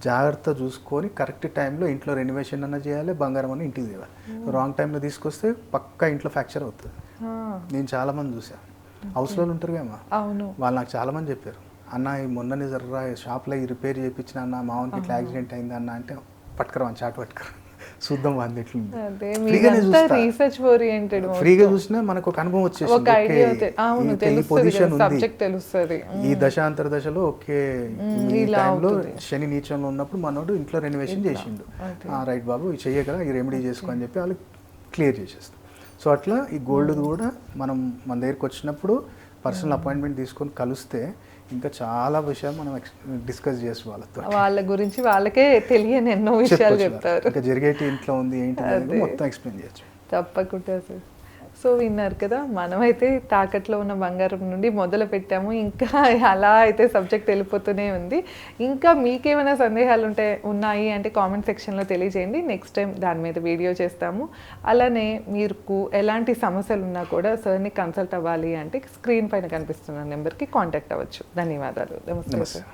జాగ్రత్త చూసుకొని కరెక్ట్ టైంలో ఇంట్లో రెనోవేషన్ అన్న చేయాలి, బంగారం అన్న ఇంటికి తేవాలి. రాంగ్ టైంలో తీసుకొస్తే పక్కా ఇంట్లో ఫ్రాక్చర్ అవుతుంది. నేను చాలామంది చూసాను, హౌస్లో ఉంటారు కమ్మా, వాళ్ళు నాకు చాలామంది చెప్పారు, అన్న ఈ మొన్ననే జర్రా షాప్లో రిపేర్ చేయించిన అన్న మామూలుకి ఇట్లా యాక్సిడెంట్ అయింది అన్న అంటే పట్టుకురా చాట్ పట్టుకురా చూద్దాం వాళ్ళు ఎట్లుంది. ఫ్రీగా చూసినా మనకు ఒక అనుభవం వచ్చేసి పొజిషన్ ఉంది, ఈ దశాంతర దశలో ఓకే ఈ టైంలో శని నీచంలో ఉన్నప్పుడు మనోడు ఇంట్లో రెనోవేషన్ చేసిండు, రైట్ బాబు ఇది చెయ్యగల ఈ రెమెడీ చేసుకో అని చెప్పి వాళ్ళు క్లియర్ చేసేస్తాం. సో అట్లా ఈ గోల్డ్ కూడా మనం మన దగ్గరికి వచ్చినప్పుడు పర్సనల్ అపాయింట్మెంట్ తీసుకొని కలిస్తే ఇంకా చాలా విషయాలు మనం డిస్కస్ చేసి వాళ్ళ గురించి వాళ్ళకే తెలియని ఎన్నో విషయాలు చెప్తారు. ఇంకా జరిగేటి ఇంట్లో ఉంది ఏంటి మొత్తం ఎక్స్ప్లెయిన్ చేయొచ్చు. తప్పకుండా సార్. సో విన్నారు కదా, మనమైతే తాకట్లో ఉన్న బంగారం నుండి మొదలు పెట్టాము, ఇంకా అలా అయితే సబ్జెక్ట్ వెళ్ళిపోతూనే ఉంది. ఇంకా మీకేమైనా సందేహాలు ఉన్నాయి అంటే కామెంట్ సెక్షన్లో తెలియజేయండి, నెక్స్ట్ టైం దాని మీద వీడియో చేస్తాము. అలానే మీకు ఎలాంటి సమస్యలు ఉన్నా కూడా సార్ని కన్సల్ట్ అవ్వాలి అంటే స్క్రీన్ పైన కనిపిస్తున్న నెంబర్కి కాంటాక్ట్ అవ్వచ్చు. ధన్యవాదాలు. నమస్తే సార్.